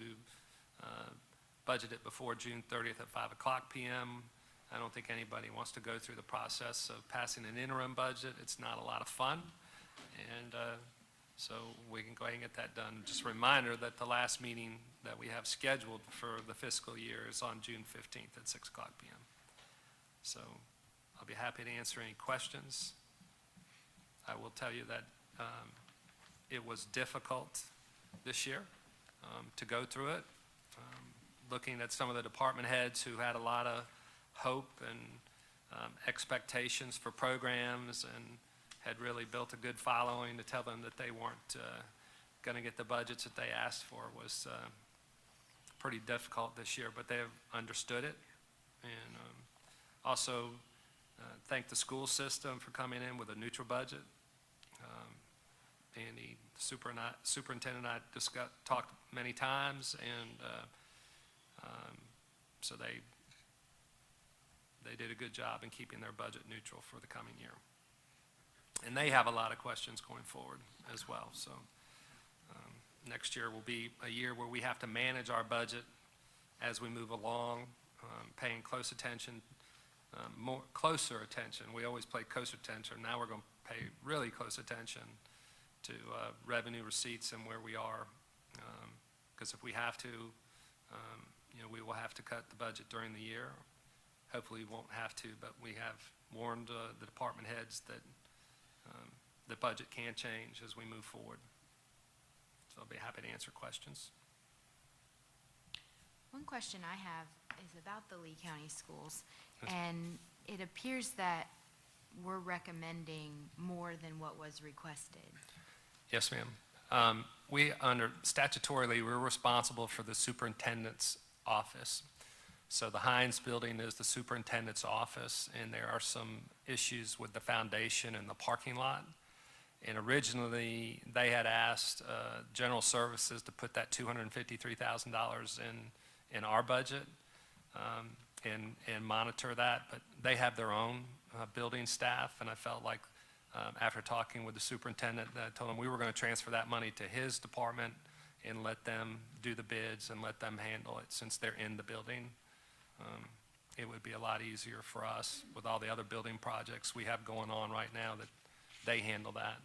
budget it before June 30th at 5 o'clock p.m. I don't think anybody wants to go through the process of passing an interim budget. It's not a lot of fun. And so we can go ahead and get that done. Just a reminder that the last meeting that we have scheduled for the fiscal year is on June 15th at 6 o'clock p.m. So I'll be happy to answer any questions. I will tell you that it was difficult this year to go through it. Looking at some of the department heads who had a lot of hope and expectations for programs and had really built a good following, to tell them that they weren't going to get the budgets that they asked for was pretty difficult this year, but they have understood it. And also thank the school system for coming in with a neutral budget. And the superintendent and I talked many times, and so they did a good job in keeping their budget neutral for the coming year. And they have a lot of questions going forward as well. So next year will be a year where we have to manage our budget as we move along, paying close attention, closer attention. We always play closer attention. Now we're going to pay really close attention to revenue receipts and where we are. Because if we have to, we will have to cut the budget during the year. Hopefully we won't have to, but we have warned the department heads that the budget can change as we move forward. So I'll be happy to answer questions. One question I have is about the Lee County schools, and it appears that we're recommending more than what was requested. Yes, ma'am. Statutorily, we're responsible for the superintendent's office. So the Hines building is the superintendent's office, and there are some issues with the foundation and the parking lot. And originally, they had asked General Services to put that $253,000 in our budget and monitor that, but they have their own building staff, and I felt like after talking with the superintendent, I told him we were going to transfer that money to his department and let them do the bids and let them handle it since they're in the building. It would be a lot easier for us with all the other building projects we have going on right now that they handle that.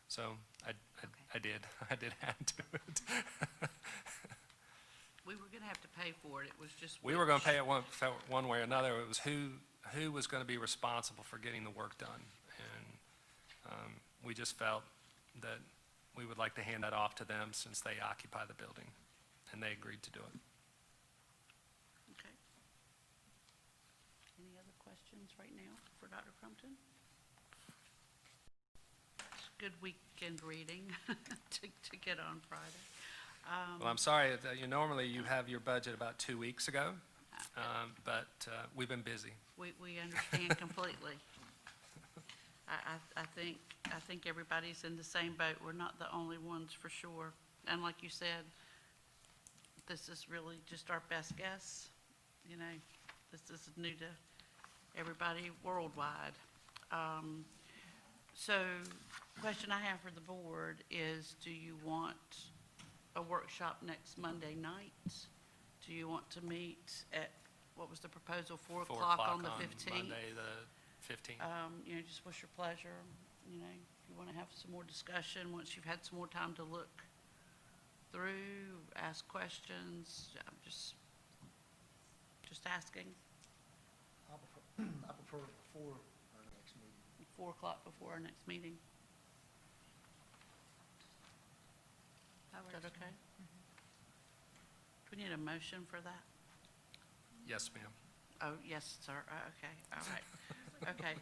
So I did add to it. We were going to have to pay for it. It was just. We were going to pay it one way or another. It was who was going to be responsible for getting the work done. And we just felt that we would like to hand that off to them since they occupy the building, and they agreed to do it. Okay. Any other questions right now for Dr. Crumpton? It's good weekend reading to get on Friday. Well, I'm sorry, normally you have your budget about 2 weeks ago, but we've been busy. We understand completely. I think everybody's in the same boat. We're not the only ones for sure. And like you said, this is really just our best guess. This is new to everybody worldwide. So question I have for the board is, do you want a workshop next Monday night? Do you want to meet at, what was the proposal, 4 o'clock on the 15th? Monday the 15th. Just what's your pleasure? If you want to have some more discussion, once you've had some more time to look through, ask questions, I'm just asking. I prefer before our next meeting. 4 o'clock before our next meeting. Is that okay? Do we need a motion for that? Yes, ma'am. Oh, yes, sir. Okay, all right. Okay.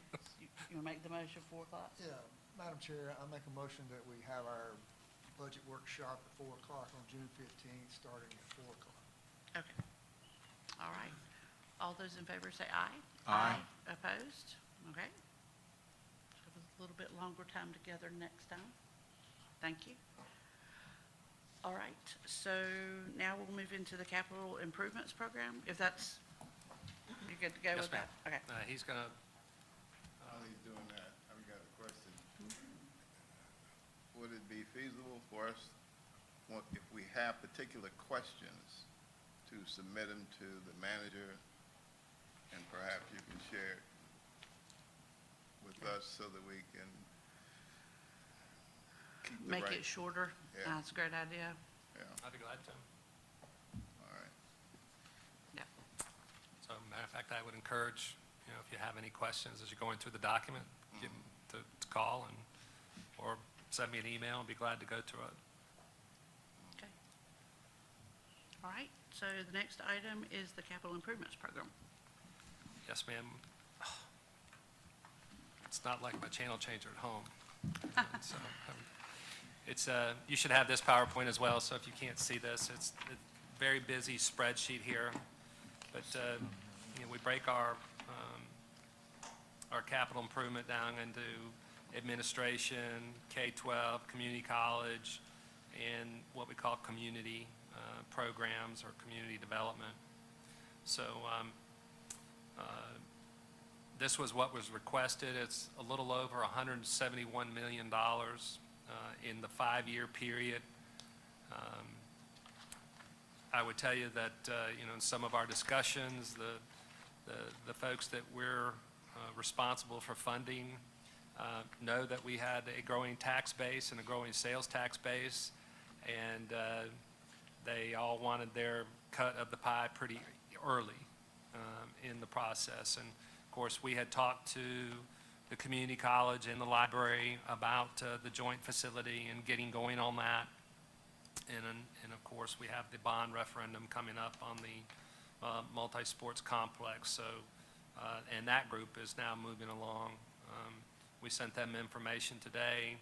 You want to make the motion 4 o'clock? Yeah, Madam Chair, I make a motion that we have our budget workshop at 4 o'clock on June 15th, starting at 4 o'clock. Okay. All right. All those in favor say aye. Aye. Opposed? Okay. Have a little bit longer time together next time. Thank you. All right, so now we'll move into the capital improvements program, if that's, you're good to go Yes, with that? ma'am. Okay. He's going to, While he's doing that, I've got a question. Would it be feasible for us, if we have particular questions, to submit them to the manager, and perhaps you can share it with us so that we can keep the Make right. it shorter? Yeah. That's a great idea. Yeah, I'd be glad to. all right. Yeah. So matter of fact, I would encourage, if you have any questions as you're going through the document, give them to call or send me an email and be glad to go through it. Okay. All right, so the next item is the capital improvements program. Yes, ma'am. It's not like my channel changer at home. And so, it's you should have this PowerPoint as well, so if you can't see this, it's a very busy spreadsheet here. But, we break our capital improvement down into administration, K-12, community college, and what we call community programs or community development. So this was what was requested. It's a little over $171 million in the 5-year period. I would tell you that, in some of our discussions, the folks that we're responsible for funding know that we had a growing tax base and a growing sales tax base, and they all wanted their cut of the pie pretty early in the process. And of course, we had talked to the community college and the library about the joint facility and getting going on that. And of course, we have the bond referendum coming up on the multi-sports complex. So, and that group is now moving along. We sent them information today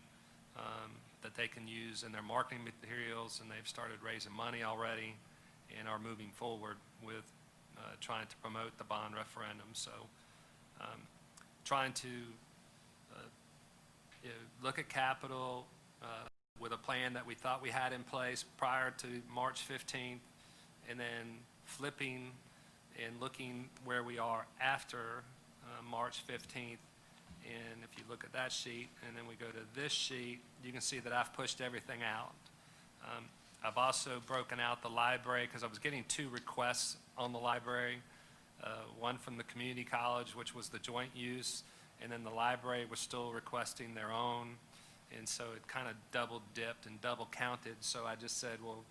that they can use in their marketing materials, and they've started raising money already and are moving forward with trying to promote the bond referendum. So trying to look at capital with a plan that we thought we had in place prior to March 15th, and then flipping and looking where we are after March 15th. And if you look at that sheet, and then we go to this sheet, you can see that I've pushed everything out. I've also broken out the library because I was getting 2 requests on the library, one from the community college, which was the joint use, and then the library was still requesting their own. And so it kind of double dipped and double counted. So I just said, well,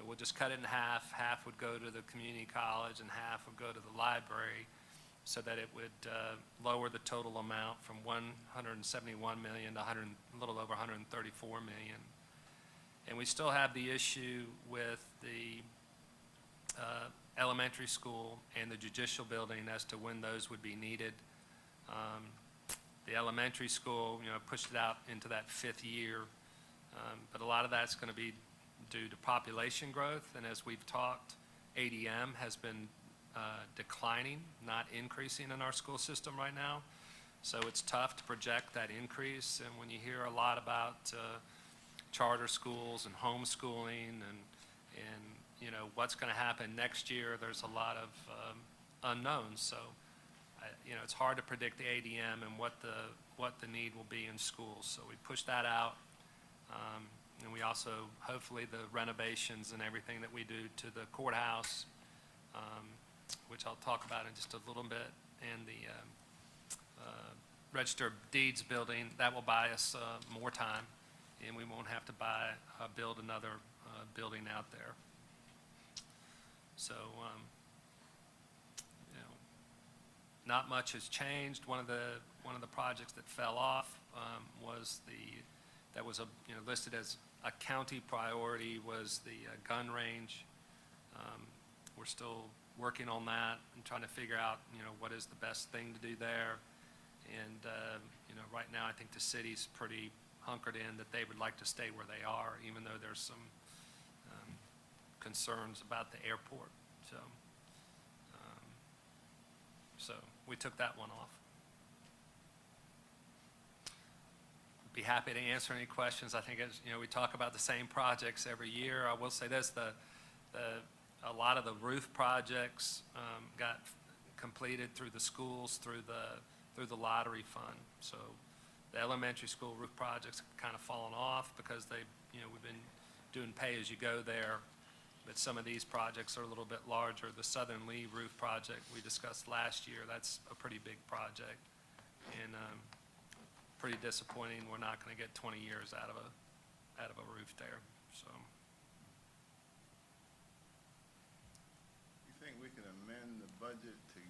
we'll just cut it in half. Half would go to the community college and half would go to the library, so that it would lower the total amount from $171 million to a little over $134 million. And we still have the issue with the elementary school and the judicial building as to when those would be needed. The elementary school, pushed it out into that 5th year, but a lot of that's going to be due to population growth, and as we've talked, ADM has been declining, not increasing in our school system right now. So it's tough to project that increase, and when you hear a lot about charter schools and homeschooling and what's going to happen next year, there's a lot of unknowns. So it's hard to predict the ADM and what the need will be in schools. So we push that out, and we also, hopefully, the renovations and everything that we do to the courthouse, which I'll talk about in just a little bit, and the Register of Deeds building, that will buy us more time, and we won't have to build another building out there. So, not much has changed. One of the projects that fell off was that was listed as a county priority was the gun range. We're still working on that and trying to figure out what is the best thing to do there. And right now I think the city's pretty hunkered in that they would like to stay where they are, even though there's some concerns about the airport. So So we took that one off. Be happy to answer any questions. I think, as you know, we talk about the same projects every year. I will say this, a lot of the roof projects got completed through the schools, through the lottery fund. So the elementary school roof projects kind of fallen off because we've been doing pay-as-you-go there. But some of these projects are a little bit larger. The Southern Lee roof project we discussed last year, that's a pretty big project. And pretty disappointing. We're not going to get 20 years out of a roof there. So You think we can amend the budget to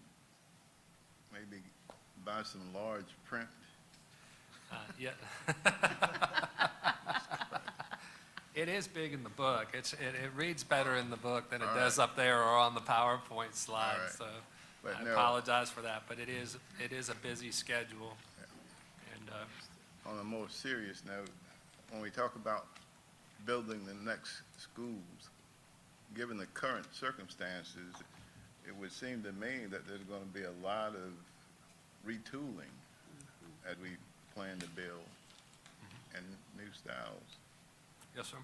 maybe buy some large print? yeah. It is big in the book. It reads better in the book than it does up there or on the PowerPoint slide. All right. So But I no. apologize for that, but it is a busy schedule. And On a more serious note, when we talk about building the next schools, given the current circumstances, it would seem to me that there's going to be a lot of retooling as we plan to build and new styles. yes, sir.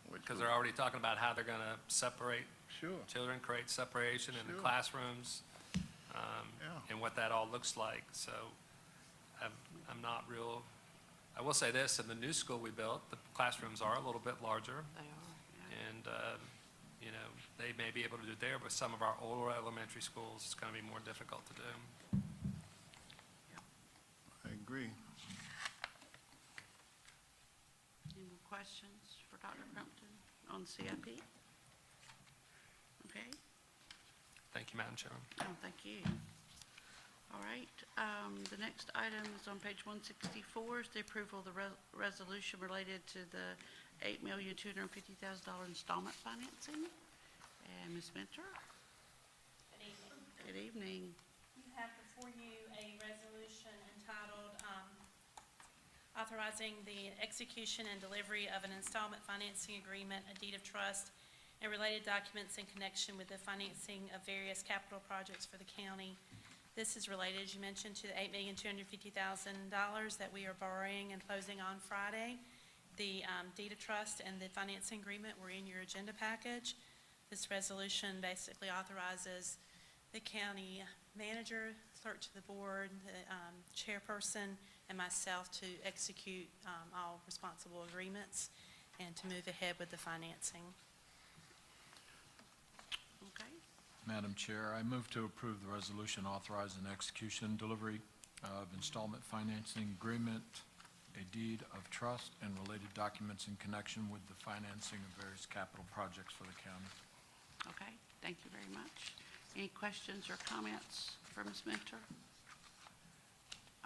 which Because would- they're already talking about how they're going to separate Sure, children, create separation in the Sure. classrooms, yeah. and what that all looks like. So I'm not real, I will say this, in the new school we built, the classrooms are a little bit larger. They are, yeah. And, they may be able to do it there, but some of our older elementary schools, it's going to be more difficult to do. I agree. Any more questions for Dr. Crumpton on CIP? Okay. Thank you, Madam Chairman. Oh, thank you. All right, the next item is on page 164, is the approval of the resolution related to the $8,250,000 installment financing. And Ms. Mentor? Good evening. Good evening. You have before you a resolution entitled Authorizing the Execution and Delivery of an Installment Financing Agreement, a Deed of Trust, and related documents in connection with the financing of various capital projects for the county. This is related, as you mentioned, to the $8,250,000 that we are borrowing and closing on Friday. The Deed of Trust and the financing agreement were in your agenda package. This resolution basically authorizes the county manager, clerk to the board, the chairperson, and myself to execute all responsible agreements and to move ahead with the financing. Okay, Madam Chair, I move to approve the resolution authorizing execution and delivery of installment financing agreement, a deed of trust, and related documents in connection with the financing of various capital projects for the county. okay, thank you very much. Any questions or comments for Ms. Mentor?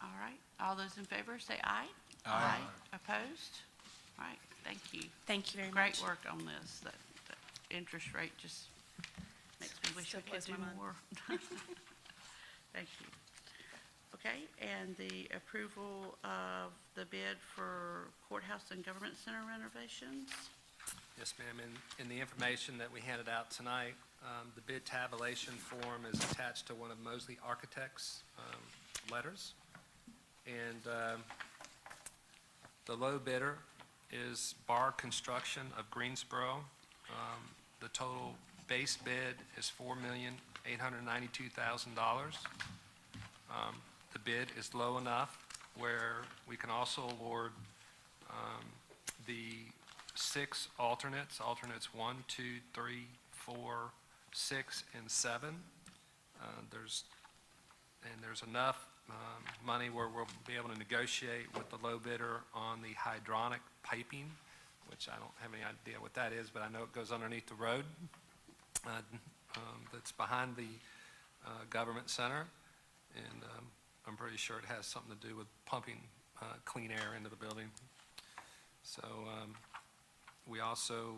All right, all those in favor say aye. Aye. Opposed? All right, thank you. Thank you very Great much. work on this. That interest rate just makes me wish Still we could blows do my mind. more. Thank you. Okay, and the approval of the bid for courthouse and government center renovations? Yes, ma'am. In the information that we handed out tonight, the bid tabulation form is attached to one of Mosley Architects' letters. And the low bidder is Bar Construction of Greensboro. The total base bid is $4,892,000. The bid is low enough where we can also award the 6 alternates 1, 2, 3, 4, 6, and 7. There's enough money where we'll be able to negotiate with the low bidder on the hydronic piping, which I don't have any idea what that is, but I know it goes underneath the road that's behind the government center, and I'm pretty sure it has something to do with pumping clean air into the building. So we also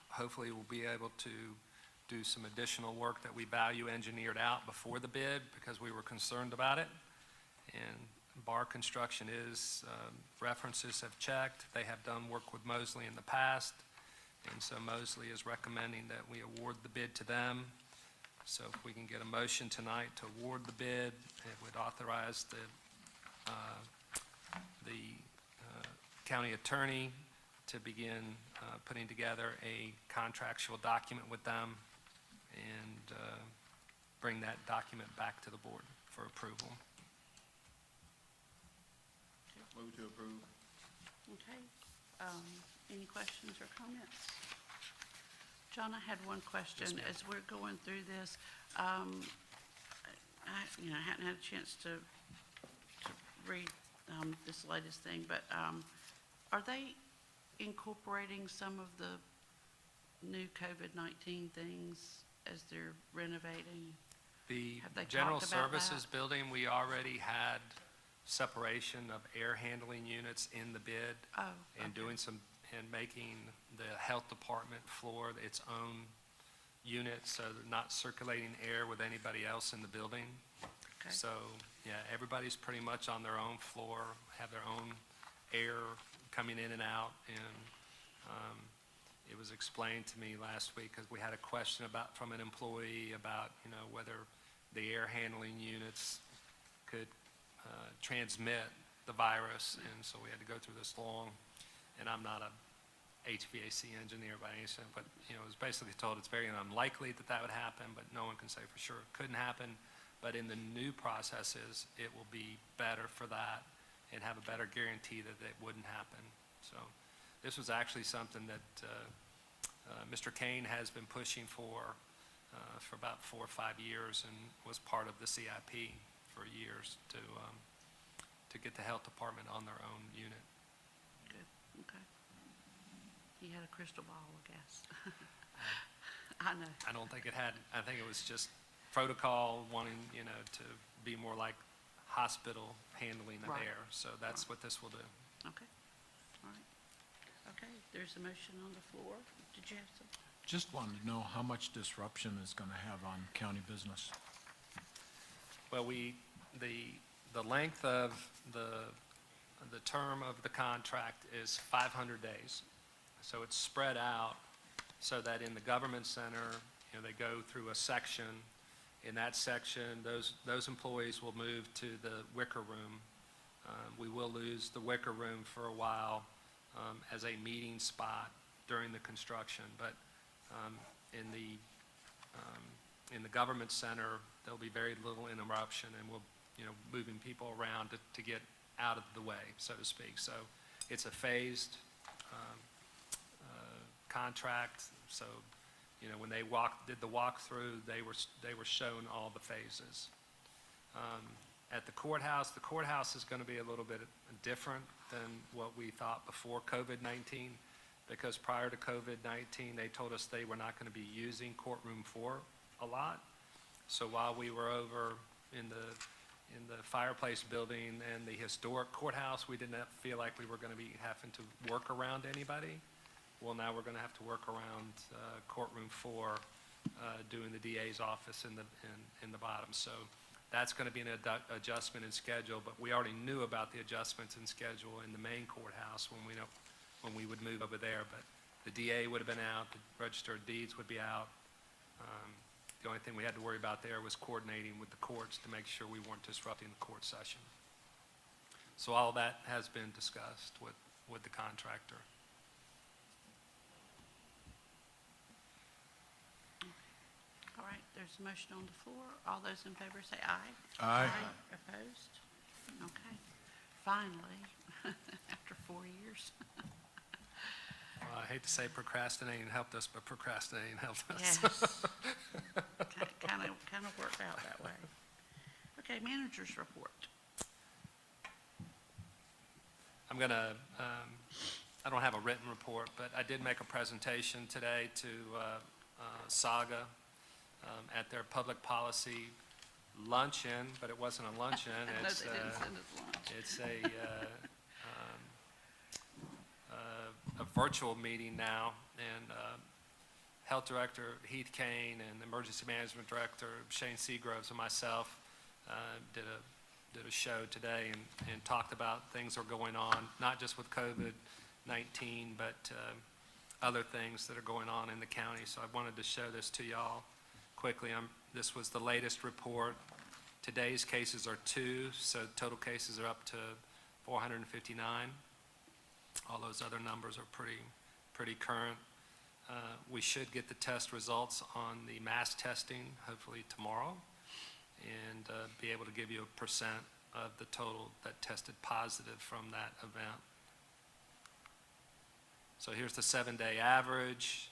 hopefully will be able to do some additional work that we value engineered out before the bid because we were concerned about it. And Bar Construction is, references have checked. They have done work with Mosley in the past. And so Mosley is recommending that we award the bid to them. So if we can get a motion tonight to award the bid, it would authorize the county attorney to begin putting together a contractual document with them and bring that document back to the board for approval. Move to approve. Okay. Any questions or comments? John, I had one question. ma'am. As we're going through this, I hadn't had a chance to read this latest thing, but are they incorporating some of the new COVID-19 things as they're renovating? The Have they general talked about services that? building, we already had separation of air handling units in the bid. Oh, And okay. and making the health department floor its own unit, so they're not circulating air with anybody else in the building. Okay. So, yeah, everybody's pretty much on their own floor, have their own air coming in and out, and it was explained to me last week, because we had a question from an employee about, whether the air handling units could transmit the virus, and so we had to go through this long, and I'm not a HVAC engineer by any sense, but, it was basically told it's very unlikely that would happen, but no one can say for sure it couldn't happen. But in the new processes, it will be better for that and have a better guarantee that it wouldn't happen. So this was actually something that Mr. Kane has been pushing for about 4 or 5 years, and was part of the CIP for years to get the health department on their own unit. Good, okay. He had a crystal ball, I guess. I know. I don't think it had, I think it was just protocol wanting, to be more like hospital handling of Right. air. So that's what this will do. Okay, all right. Okay, there's a motion on the floor. Did you have some? Just wanted to know how much disruption it's going to have on county business. Well, the length of the term of the contract is 500 days. So it's spread out so that in the government center, they go through a section. In that section, those employees will move to the Wicker Room. We will lose the Wicker Room for a while as a meeting spot during the construction, but in the government center, there'll be very little interruption, and we'll, moving people around to get out of the way, so to speak. So it's a phased contract. So, when they did the walkthrough, they were shown all the phases. At the courthouse is going to be a little bit different than what we thought before COVID-19, because prior to COVID-19, they told us they were not going to be using courtroom 4 a lot. So while we were over in the fireplace building and the historic courthouse, we didn't feel like we were going to be having to work around anybody. Well, now we're going to have to work around courtroom 4, doing the DA's office in the bottom. So that's going to be an adjustment in schedule, but we already knew about the adjustments in schedule in the main courthouse when we would move over there. But the DA would have been out, the Register of Deeds would be out. The only thing we had to worry about there was coordinating with the courts to make sure we weren't disrupting the court session. So all of that has been discussed with the contractor. All right, there's a motion on the floor. All those in favor say aye. Aye. Opposed? Okay. Finally, after 4 years. Well, I hate to say procrastinating helped us, but procrastinating helped us. Yes. Kind of worked out that way. Okay, manager's report. I don't have a written report, but I did make a presentation today to Saga at their public policy luncheon, but it wasn't a luncheon. No, they didn't send us lunch. It's a virtual meeting now, and Health Director Heath Kane and Emergency Management Director Shane Seagroves and myself did a show today and talked about things that are going on, not just with COVID-19, but other things that are going on in the county. So I wanted to show this to y'all quickly. This was the latest report. Today's cases are 2, so total cases are up to 459. All those other numbers are pretty current. We should get the test results on the mass testing hopefully tomorrow, and be able to give you a percent of the total that tested positive from that event. So here's the 7-day average.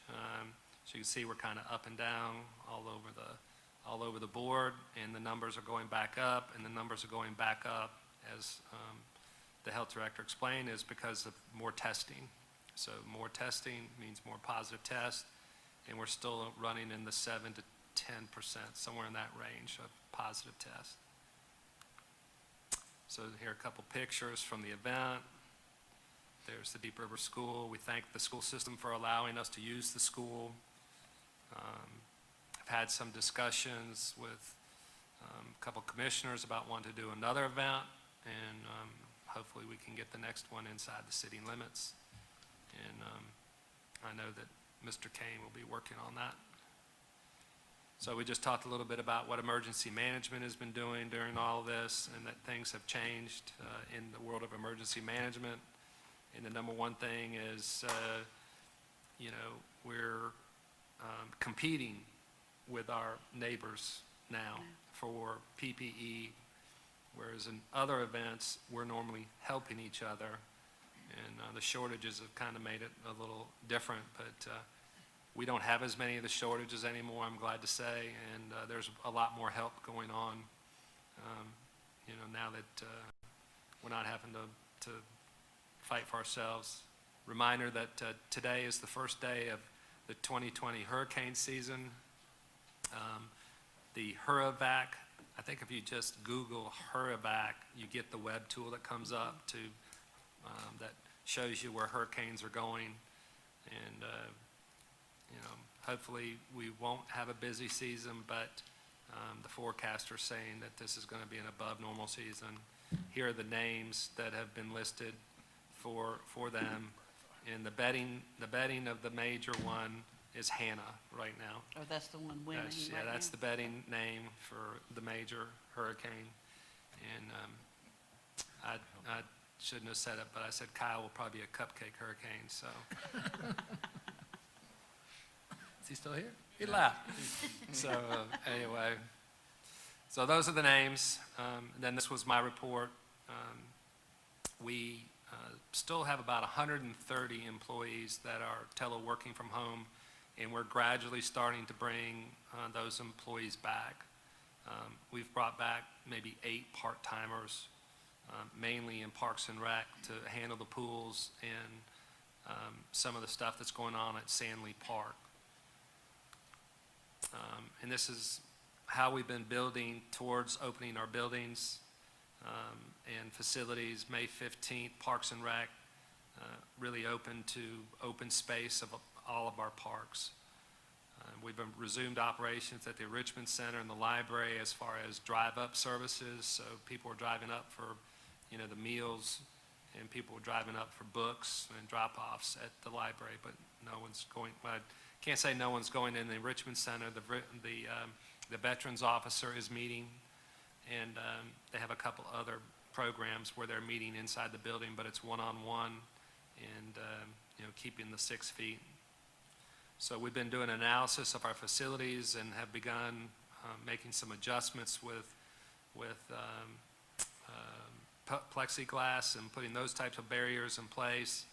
So you can see we're kind of up and down all over the board, and the numbers are going back up, and the numbers are going back up, as the health director explained, is because of more testing. So more testing means more positive tests, and we're still running in the 7 to 10%, somewhere in that range of positive tests. So here are a couple pictures from the event. There's the Deep River School. We thank the school system for allowing us to use the school. I've had some discussions with a couple commissioners about wanting to do another event, and hopefully we can get the next one inside the city limits. And I know that Mr. Kane will be working on that. So we just talked a little bit about what emergency management has been doing during all of this, and that things have changed in the world of emergency management. And the number one thing is, we're competing with our neighbors now for PPE, whereas in other events, we're normally helping each other. And the shortages have kind of made it a little different, but we don't have as many of the shortages anymore, I'm glad to say, and there's a lot more help going on, now that we're not having to fight for ourselves. Reminder that today is the first day of the 2020 hurricane season. The Hurravac, I think if you just Google Hurravac, you get the web tool that comes up to that shows you where hurricanes are going, and hopefully we won't have a busy season, but the forecaster's saying that this is going to be an above normal season. Here are the names that have been listed for them, and the betting of the major one is Hannah right now. Oh, that's the one winning right Yeah, that's now? the betting name for the major hurricane. And I shouldn't have said it, but I said Kyle will probably be a cupcake hurricane, so. Is he still here? He laughed. So anyway, so those are the names. Then this was my report. We still have about 130 employees that are teleworking from home, and we're gradually starting to bring those employees back. We've brought back maybe 8 part-timers, mainly in Parks and Rec, to handle the pools and some of the stuff that's going on at Sandley Park. And this is how we've been building towards opening our buildings and facilities. May 15th, Parks and Rec really open to open space of all of our parks. We've resumed operations at the Richmond Center and the library as far as drive-up services. So people are driving up for, the meals, and people are driving up for books and drop-offs at the library, but no one's going, well, I can't say no one's going in the Richmond Center. The veterans officer is meeting, and they have a couple other programs where they're meeting inside the building, but it's one-on-one and, keeping the 6 feet. So we've been doing analysis of our facilities and have begun making some adjustments with plexiglass and putting those types of barriers in place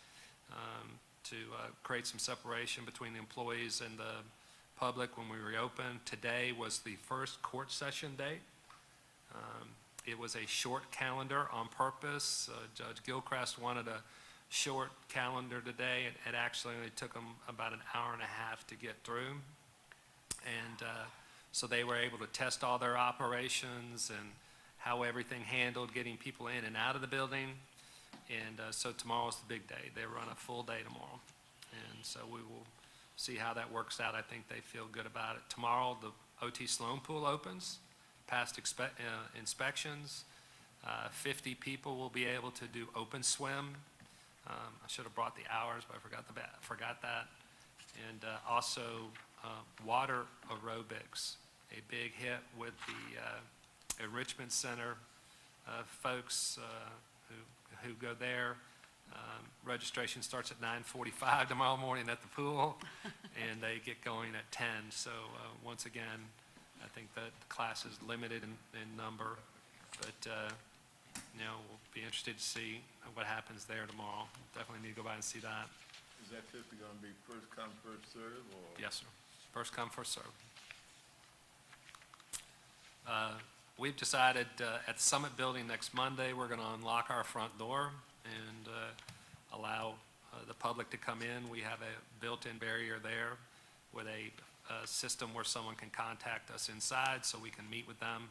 to create some separation between the employees and the public when we reopen. Today was the first court session date. It was a short calendar on purpose. Judge Gilchrist wanted a short calendar today. It actually only took them about an hour and a half to get through. And so they were able to test all their operations and how everything handled getting people in and out of the building. And so tomorrow's the big day. They run a full day tomorrow. And so we will see how that works out. I think they feel good about it. Tomorrow, the OT Sloan Pool opens, past inspections. 50 people will be able to do open swim. I should have brought the hours, but I forgot that. And also water aerobics. a big hit with the Enrichment Center folks who go there. Registration starts at 9:45 tomorrow morning at the pool, and they get going at 10. So once again, I think that the class is limited in number, but we'll be interested to see what happens there tomorrow. Definitely need to go by and see that. Is that 50 going to be first come, first serve, or? Yes, sir. First come, first serve. We've decided at the Summit Building next Monday, we're going to unlock our front door and allow the public to come in. We have a built-in barrier there with a system where someone can contact us inside so we can meet with them.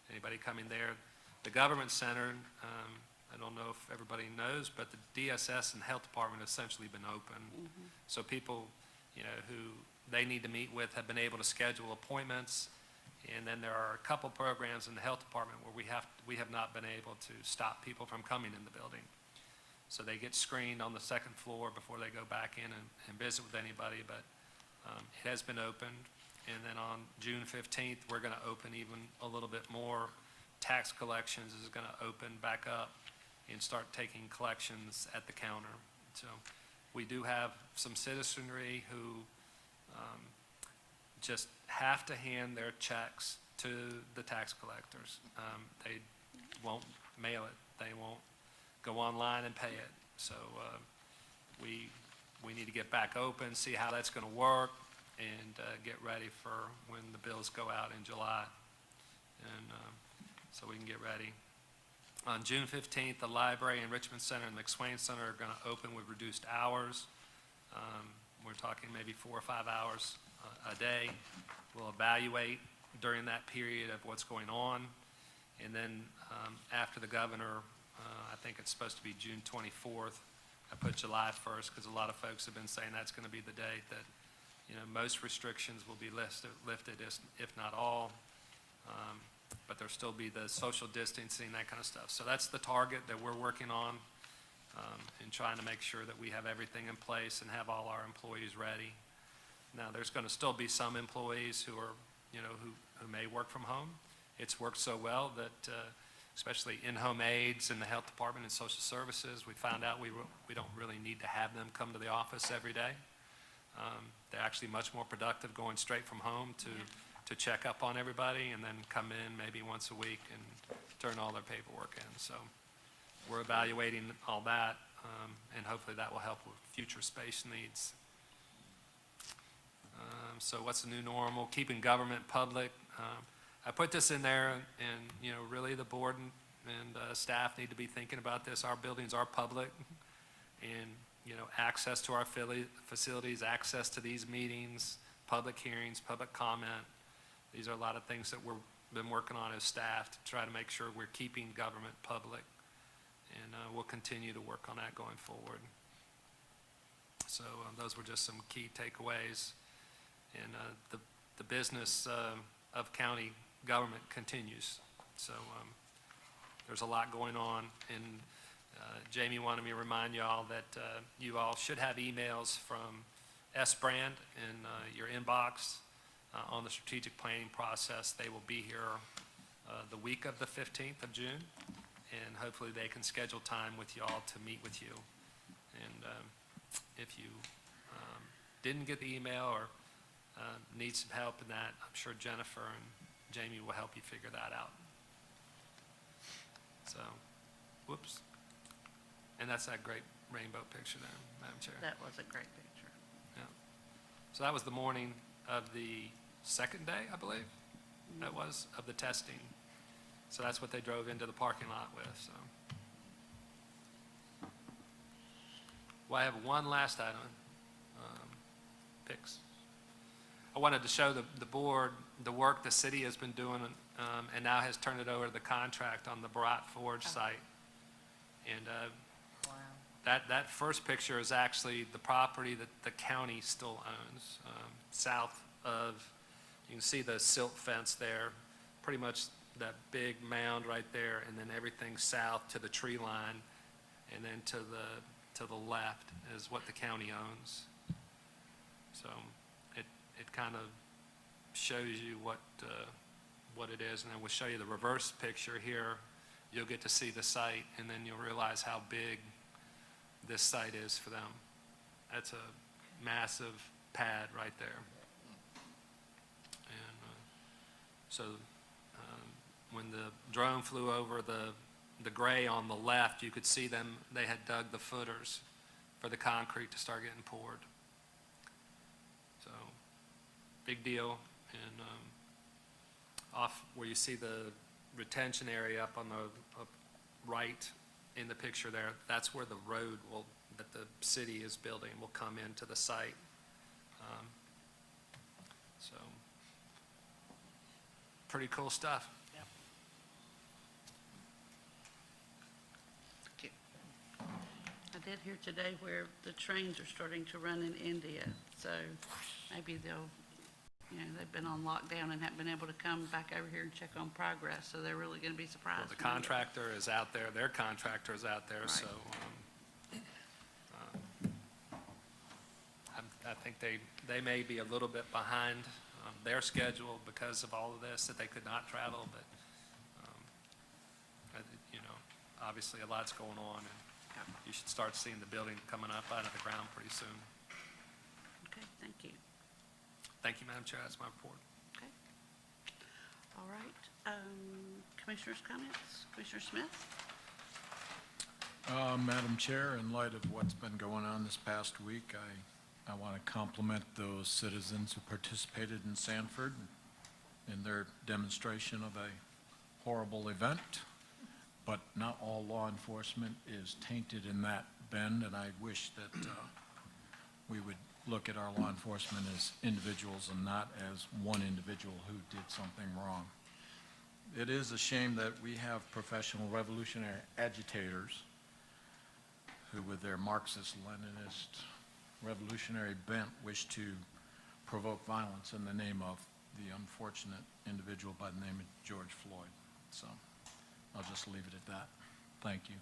Anybody coming there. The Government Center, I don't know if everybody knows, but the DSS and Health Department have essentially been open. So people, who they need to meet with have been able to schedule appointments. And then there are a couple programs in the Health Department where we have not been able to stop people from coming in the building. So they get screened on the second floor before they go back in and visit with anybody, but it has been opened. And then on June 15th, we're going to open even a little bit more. Tax collections is going to open back up and start taking collections at the counter. So we do have some citizenry who just have to hand their checks to the tax collectors. They won't mail it. They won't go online and pay it. So we need to get back open, see how that's going to work, and get ready for when the bills go out in July. And so we can get ready. On June 15th, the library, Enrichment Center, and McSwain Center are going to open with reduced hours. We're talking maybe 4 or 5 hours a day. We'll evaluate during that period of what's going on. And then after the governor, I think it's supposed to be June 24th. I put July 1st because a lot of folks have been saying that's going to be the date that most restrictions will be lifted, if not all. But there'll still be the social distancing, that kind of stuff. So that's the target that we're working on and trying to make sure that we have everything in place and have all our employees ready. Now, there's going to still be some employees who are, who may work from home. It's worked so well that, especially in-home aides in the Health Department and Social Services, we found out we don't really need to have them come to the office every day. They're actually much more productive going straight from home to check up on everybody and then come in maybe once a week and turn all their paperwork in. So we're evaluating all that, and hopefully that will help with future space needs. So what's the new normal? Keeping government public. I put this in there, and really the board and staff need to be thinking about this. Our buildings are public, and access to our facilities, access to these meetings, public hearings, public comment. These are a lot of things that we've been working on as staff to try to make sure we're keeping government public, and we'll continue to work on that going forward. So those were just some key takeaways. And the business of county government continues. So there's a lot going on. And Jamie wanted me to remind you all that you all should have emails from S-Brand in your inbox on the strategic planning process. They will be here the week of the 15th of June. And hopefully they can schedule time with you all to meet with you. And if you didn't get the email or need some help in that, I'm sure Jennifer and Jamie will help you figure that out. So, whoops. And that's that great rainbow picture there, Madam Chair. That was a great picture. Yeah. So that was the morning of the second day, I believe, that was, of the testing. So that's what they drove into the parking lot with, so. Well, I have one last item, picks. I wanted to show the board the work the city has been doing and now has turned it over to the contract on the Barat Forge site. And that first picture is actually the property that the county still owns, south of, you can see the silt fence there, pretty much that big mound right there, and then everything south to the tree line, and then to the left is what the county owns. So it kind of shows you what it is, and then we'll show you the reverse picture here. You'll get to see the site, and then you'll realize how big this site is for them. That's a massive pad right there. And so when the drone flew over the gray on the left, you could see them, they had dug the footers for the concrete to start getting poured. So, big deal. And off where you see the retention area up on the right in the picture there, that's where the road that the city is building will come into the site. So, pretty cool stuff. I did hear today where the trains are starting to run in India, so maybe they'll, they've been on lockdown and haven't been able to come back over here and check on progress, so they're really going to be surprised. Well, the contractor is out there, their contractor is out there, Right. so I think they may be a little bit behind their schedule because of all of this, that they could not travel, but, obviously a lot's going on, and you should start seeing the building coming up out of the ground pretty soon. Okay, thank you. Thank you, Madam Chair, that's my report. Okay. All right. Commissioners' comments? Commissioner Smith? Madam Chair, in light of what's been going on this past week, I want to compliment those citizens who participated in Stanford in their demonstration of a horrible event. But not all law enforcement is tainted in that bend, and I wish that we would look at our law enforcement as individuals and not as one individual who did something wrong. It is a shame that we have professional revolutionary agitators who, with their Marxist-Leninist revolutionary bent, wish to provoke violence in the name of the unfortunate individual by the name of George Floyd. So I'll just leave it at that. Thank you.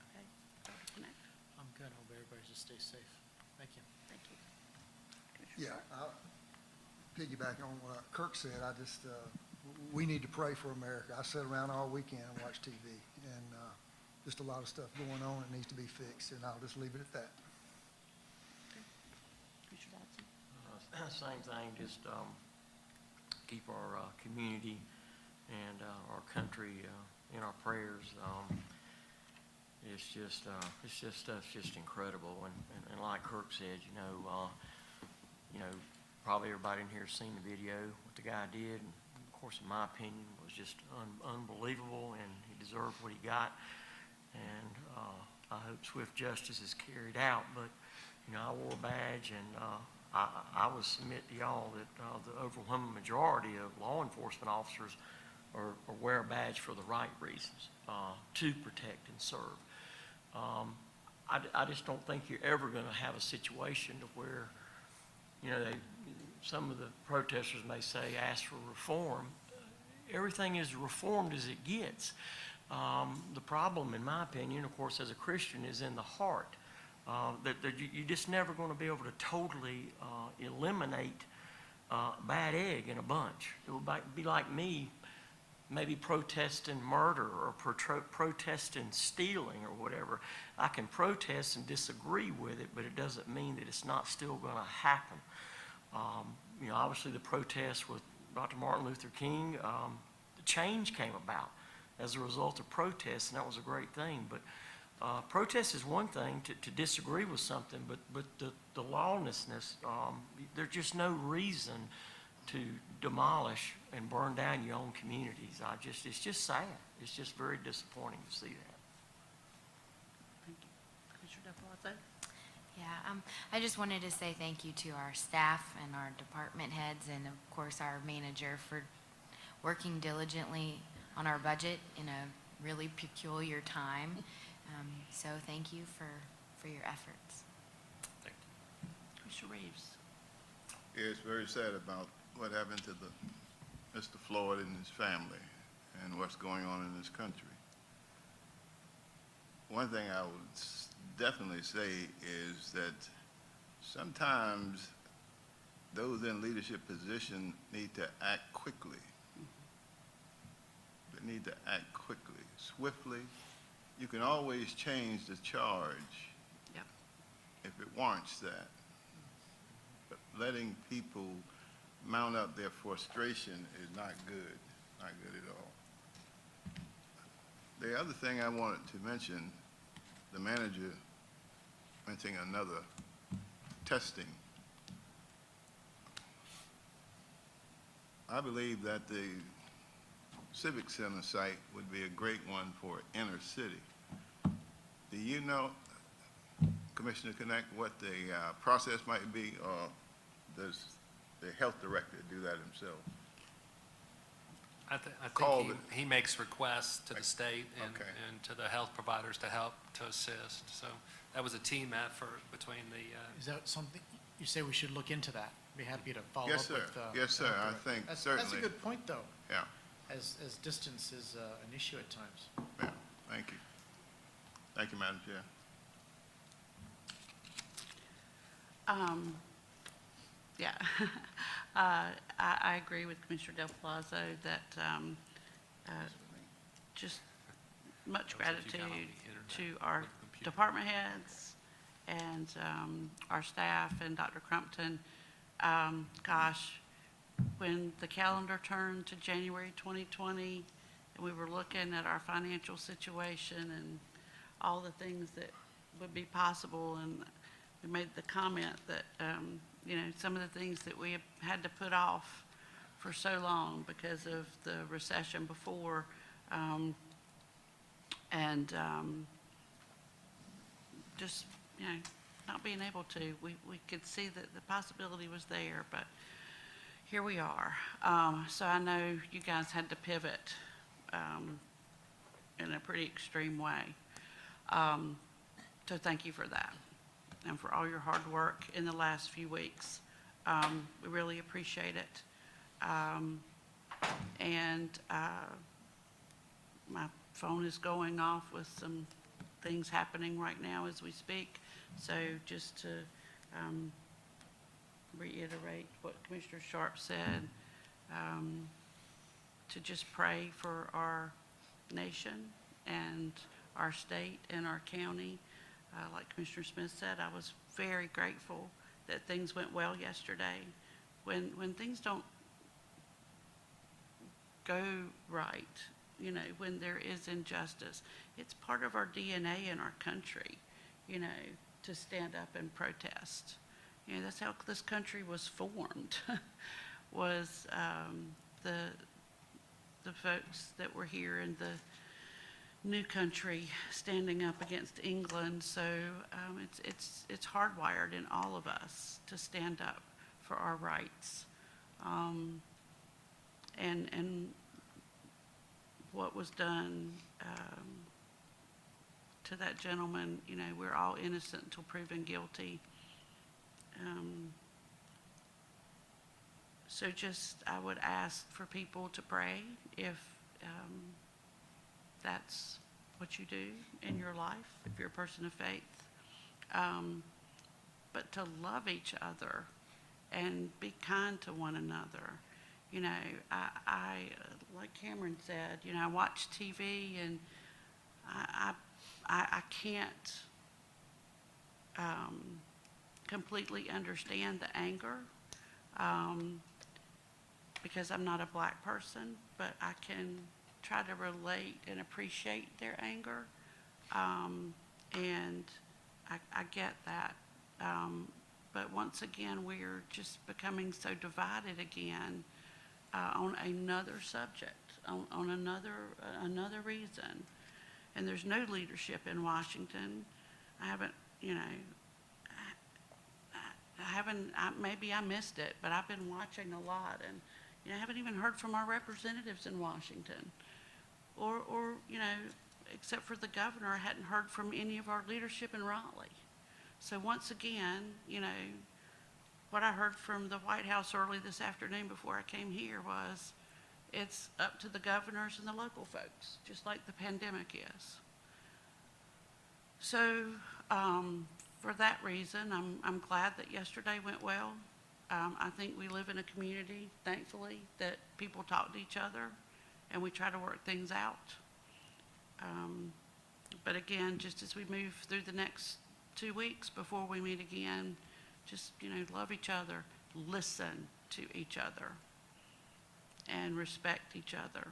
Okay. Dr. Connect? I'm good. Hope everybody just stays safe. Thank you. Thank you. Yeah, I'll piggyback on what Kirk said. We need to pray for America. I sat around all weekend and watched TV, and just a lot of stuff going on that needs to be fixed, and I'll just leave it at that. Commissioner Dodson? Same thing, just keep our community and our country in our prayers. It's just incredible, and like Kirk said, probably everybody in here has seen the video, what the guy did, and of course, in my opinion, was just unbelievable, and he deserved what he got, and I hope swift justice is carried out, but, I wore a badge, and I would submit to y'all that the overwhelming majority of law enforcement officers or wear a badge for the right reasons, to protect and serve. I just don't think you're ever going to have a situation to where, some of the protesters may say, ask for reform. Everything is reformed as it gets. The problem, in my opinion, of course, as a Christian, is in the heart. That you're just never going to be able to totally eliminate bad egg in a bunch. It would be like me maybe protesting murder or protesting stealing or whatever. I can protest and disagree with it, but it doesn't mean that it's not still going to happen. Obviously the protest with Dr. Martin Luther King, the change came about as a result of protests, and that was a great thing. But protest is one thing, to disagree with something, but the lawlessness, there's just no reason to demolish and burn down your own communities. It's just sad. It's just very disappointing to see that. Thank you. Commissioner Del Palazzo? Yeah, I just wanted to say thank you to our staff and our department heads and, of course, our manager for working diligently on our budget in a really peculiar time. So thank you for your efforts. Thank you. Commissioner Reeves? It's very sad about what happened to Mr. Floyd and his family and what's going on in this country. One thing I would definitely say is that sometimes those in leadership position need to act quickly. They need to act quickly, swiftly. You can always change the charge Yep. if it warrants that. But letting people mount up their frustration is not good at all. The other thing I wanted to mention, the manager mentioning another testing. I believe that the Civic Center site would be a great one for inner city. Do you know, Commissioner Connect, what the process might be, or does the health director do that himself? I Call think he makes requests to the state and, Okay. and to the health providers to help, to assist. So that was a team effort between the, Is that something, you say we should look into that? Be happy to follow up Yes, with. sir. Yes, sir. I think That's certainly. a good point, though, Yeah, as distance is an issue at times. yeah, thank you. Thank you, Madam Chair. Yeah, I agree with Commissioner Del Plazo that just much That was if you got on gratitude the internet to our with the computer. department heads and our staff and Dr. Crumpton. Gosh, when the calendar turned to January 2020 and we were looking at our financial situation and all the things that would be possible, and we made the comment that, you know, some of the things that we have had to put off for so long because of the recession before, just, you know, not being able to. We could see that the possibility was there, but here we are. So I know you guys had to pivot in a pretty extreme way. So thank you for that and for all your hard work in the last few weeks. We really appreciate it. My phone is going off with some things happening right now as we speak. So just to reiterate what Commissioner Sharp said, to just pray for our nation and our state and our county. Like Commissioner Smith said, I was very grateful that things went well yesterday. When things don't go right, you know, when there is injustice, it's part of our DNA in our country, you know, to stand up and protest. You know, that's how this country was formed, was the folks that were here in the new country standing up against England. So it's hardwired in all of us to stand up for our rights. And what was done to that gentleman, you know, we're all innocent until proven guilty. So just, I would ask for people to pray if that's what you do in your life, if you're a person of faith. But to love each other and be kind to one another. You know, I like Cameron said, you know, I watch TV and I can't completely understand the anger because I'm not a black person, but I can try to relate and appreciate their anger, and I get that. But once again, we're just becoming so divided again on another subject, on another reason. And there's no leadership in Washington. I haven't, you know, maybe I missed it, but I've been watching a lot, and you know, I haven't even heard from our representatives in Washington, or you know, except for the governor, I hadn't heard from any of our leadership in Raleigh. So once again, you know, what I heard from the White House early this afternoon before I came here was, it's up to the governors and the local folks, just like the pandemic is. So for that reason, I'm glad that yesterday went well. I think we live in a community, thankfully, that people talk to each other, and we try to work things out. But again, just as we move through the next 2 weeks before we meet again, just, love each other, listen to each other, and respect each other.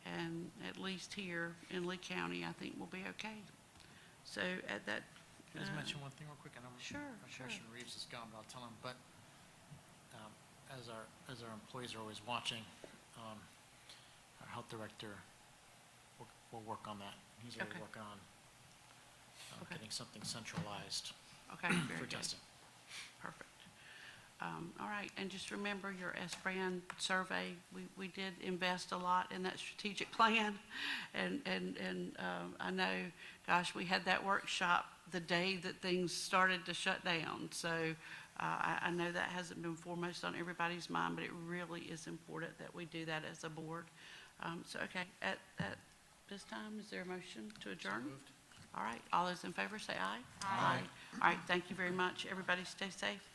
And at least here in Lee County, I think we'll be okay. So at that. Can I just mention one thing real quick? I know Sure. Commissioner Reeves is gone, but I'll tell him, but as our employees are always watching, our health director will work on that. He's already Okay. working on Okay. getting something centralized Okay, very for good. testing. Perfect. All right, and just remember your S-Brand survey. We did invest a lot in that strategic plan. And I know, gosh, we had that workshop the day that things started to shut down. So I know that hasn't been foremost on everybody's mind, but it really is important that we do that as a board. Okay, at this time, is there a motion to adjourn? All right, all those in favor say aye. Aye. All right, thank you very much. Everybody stay safe.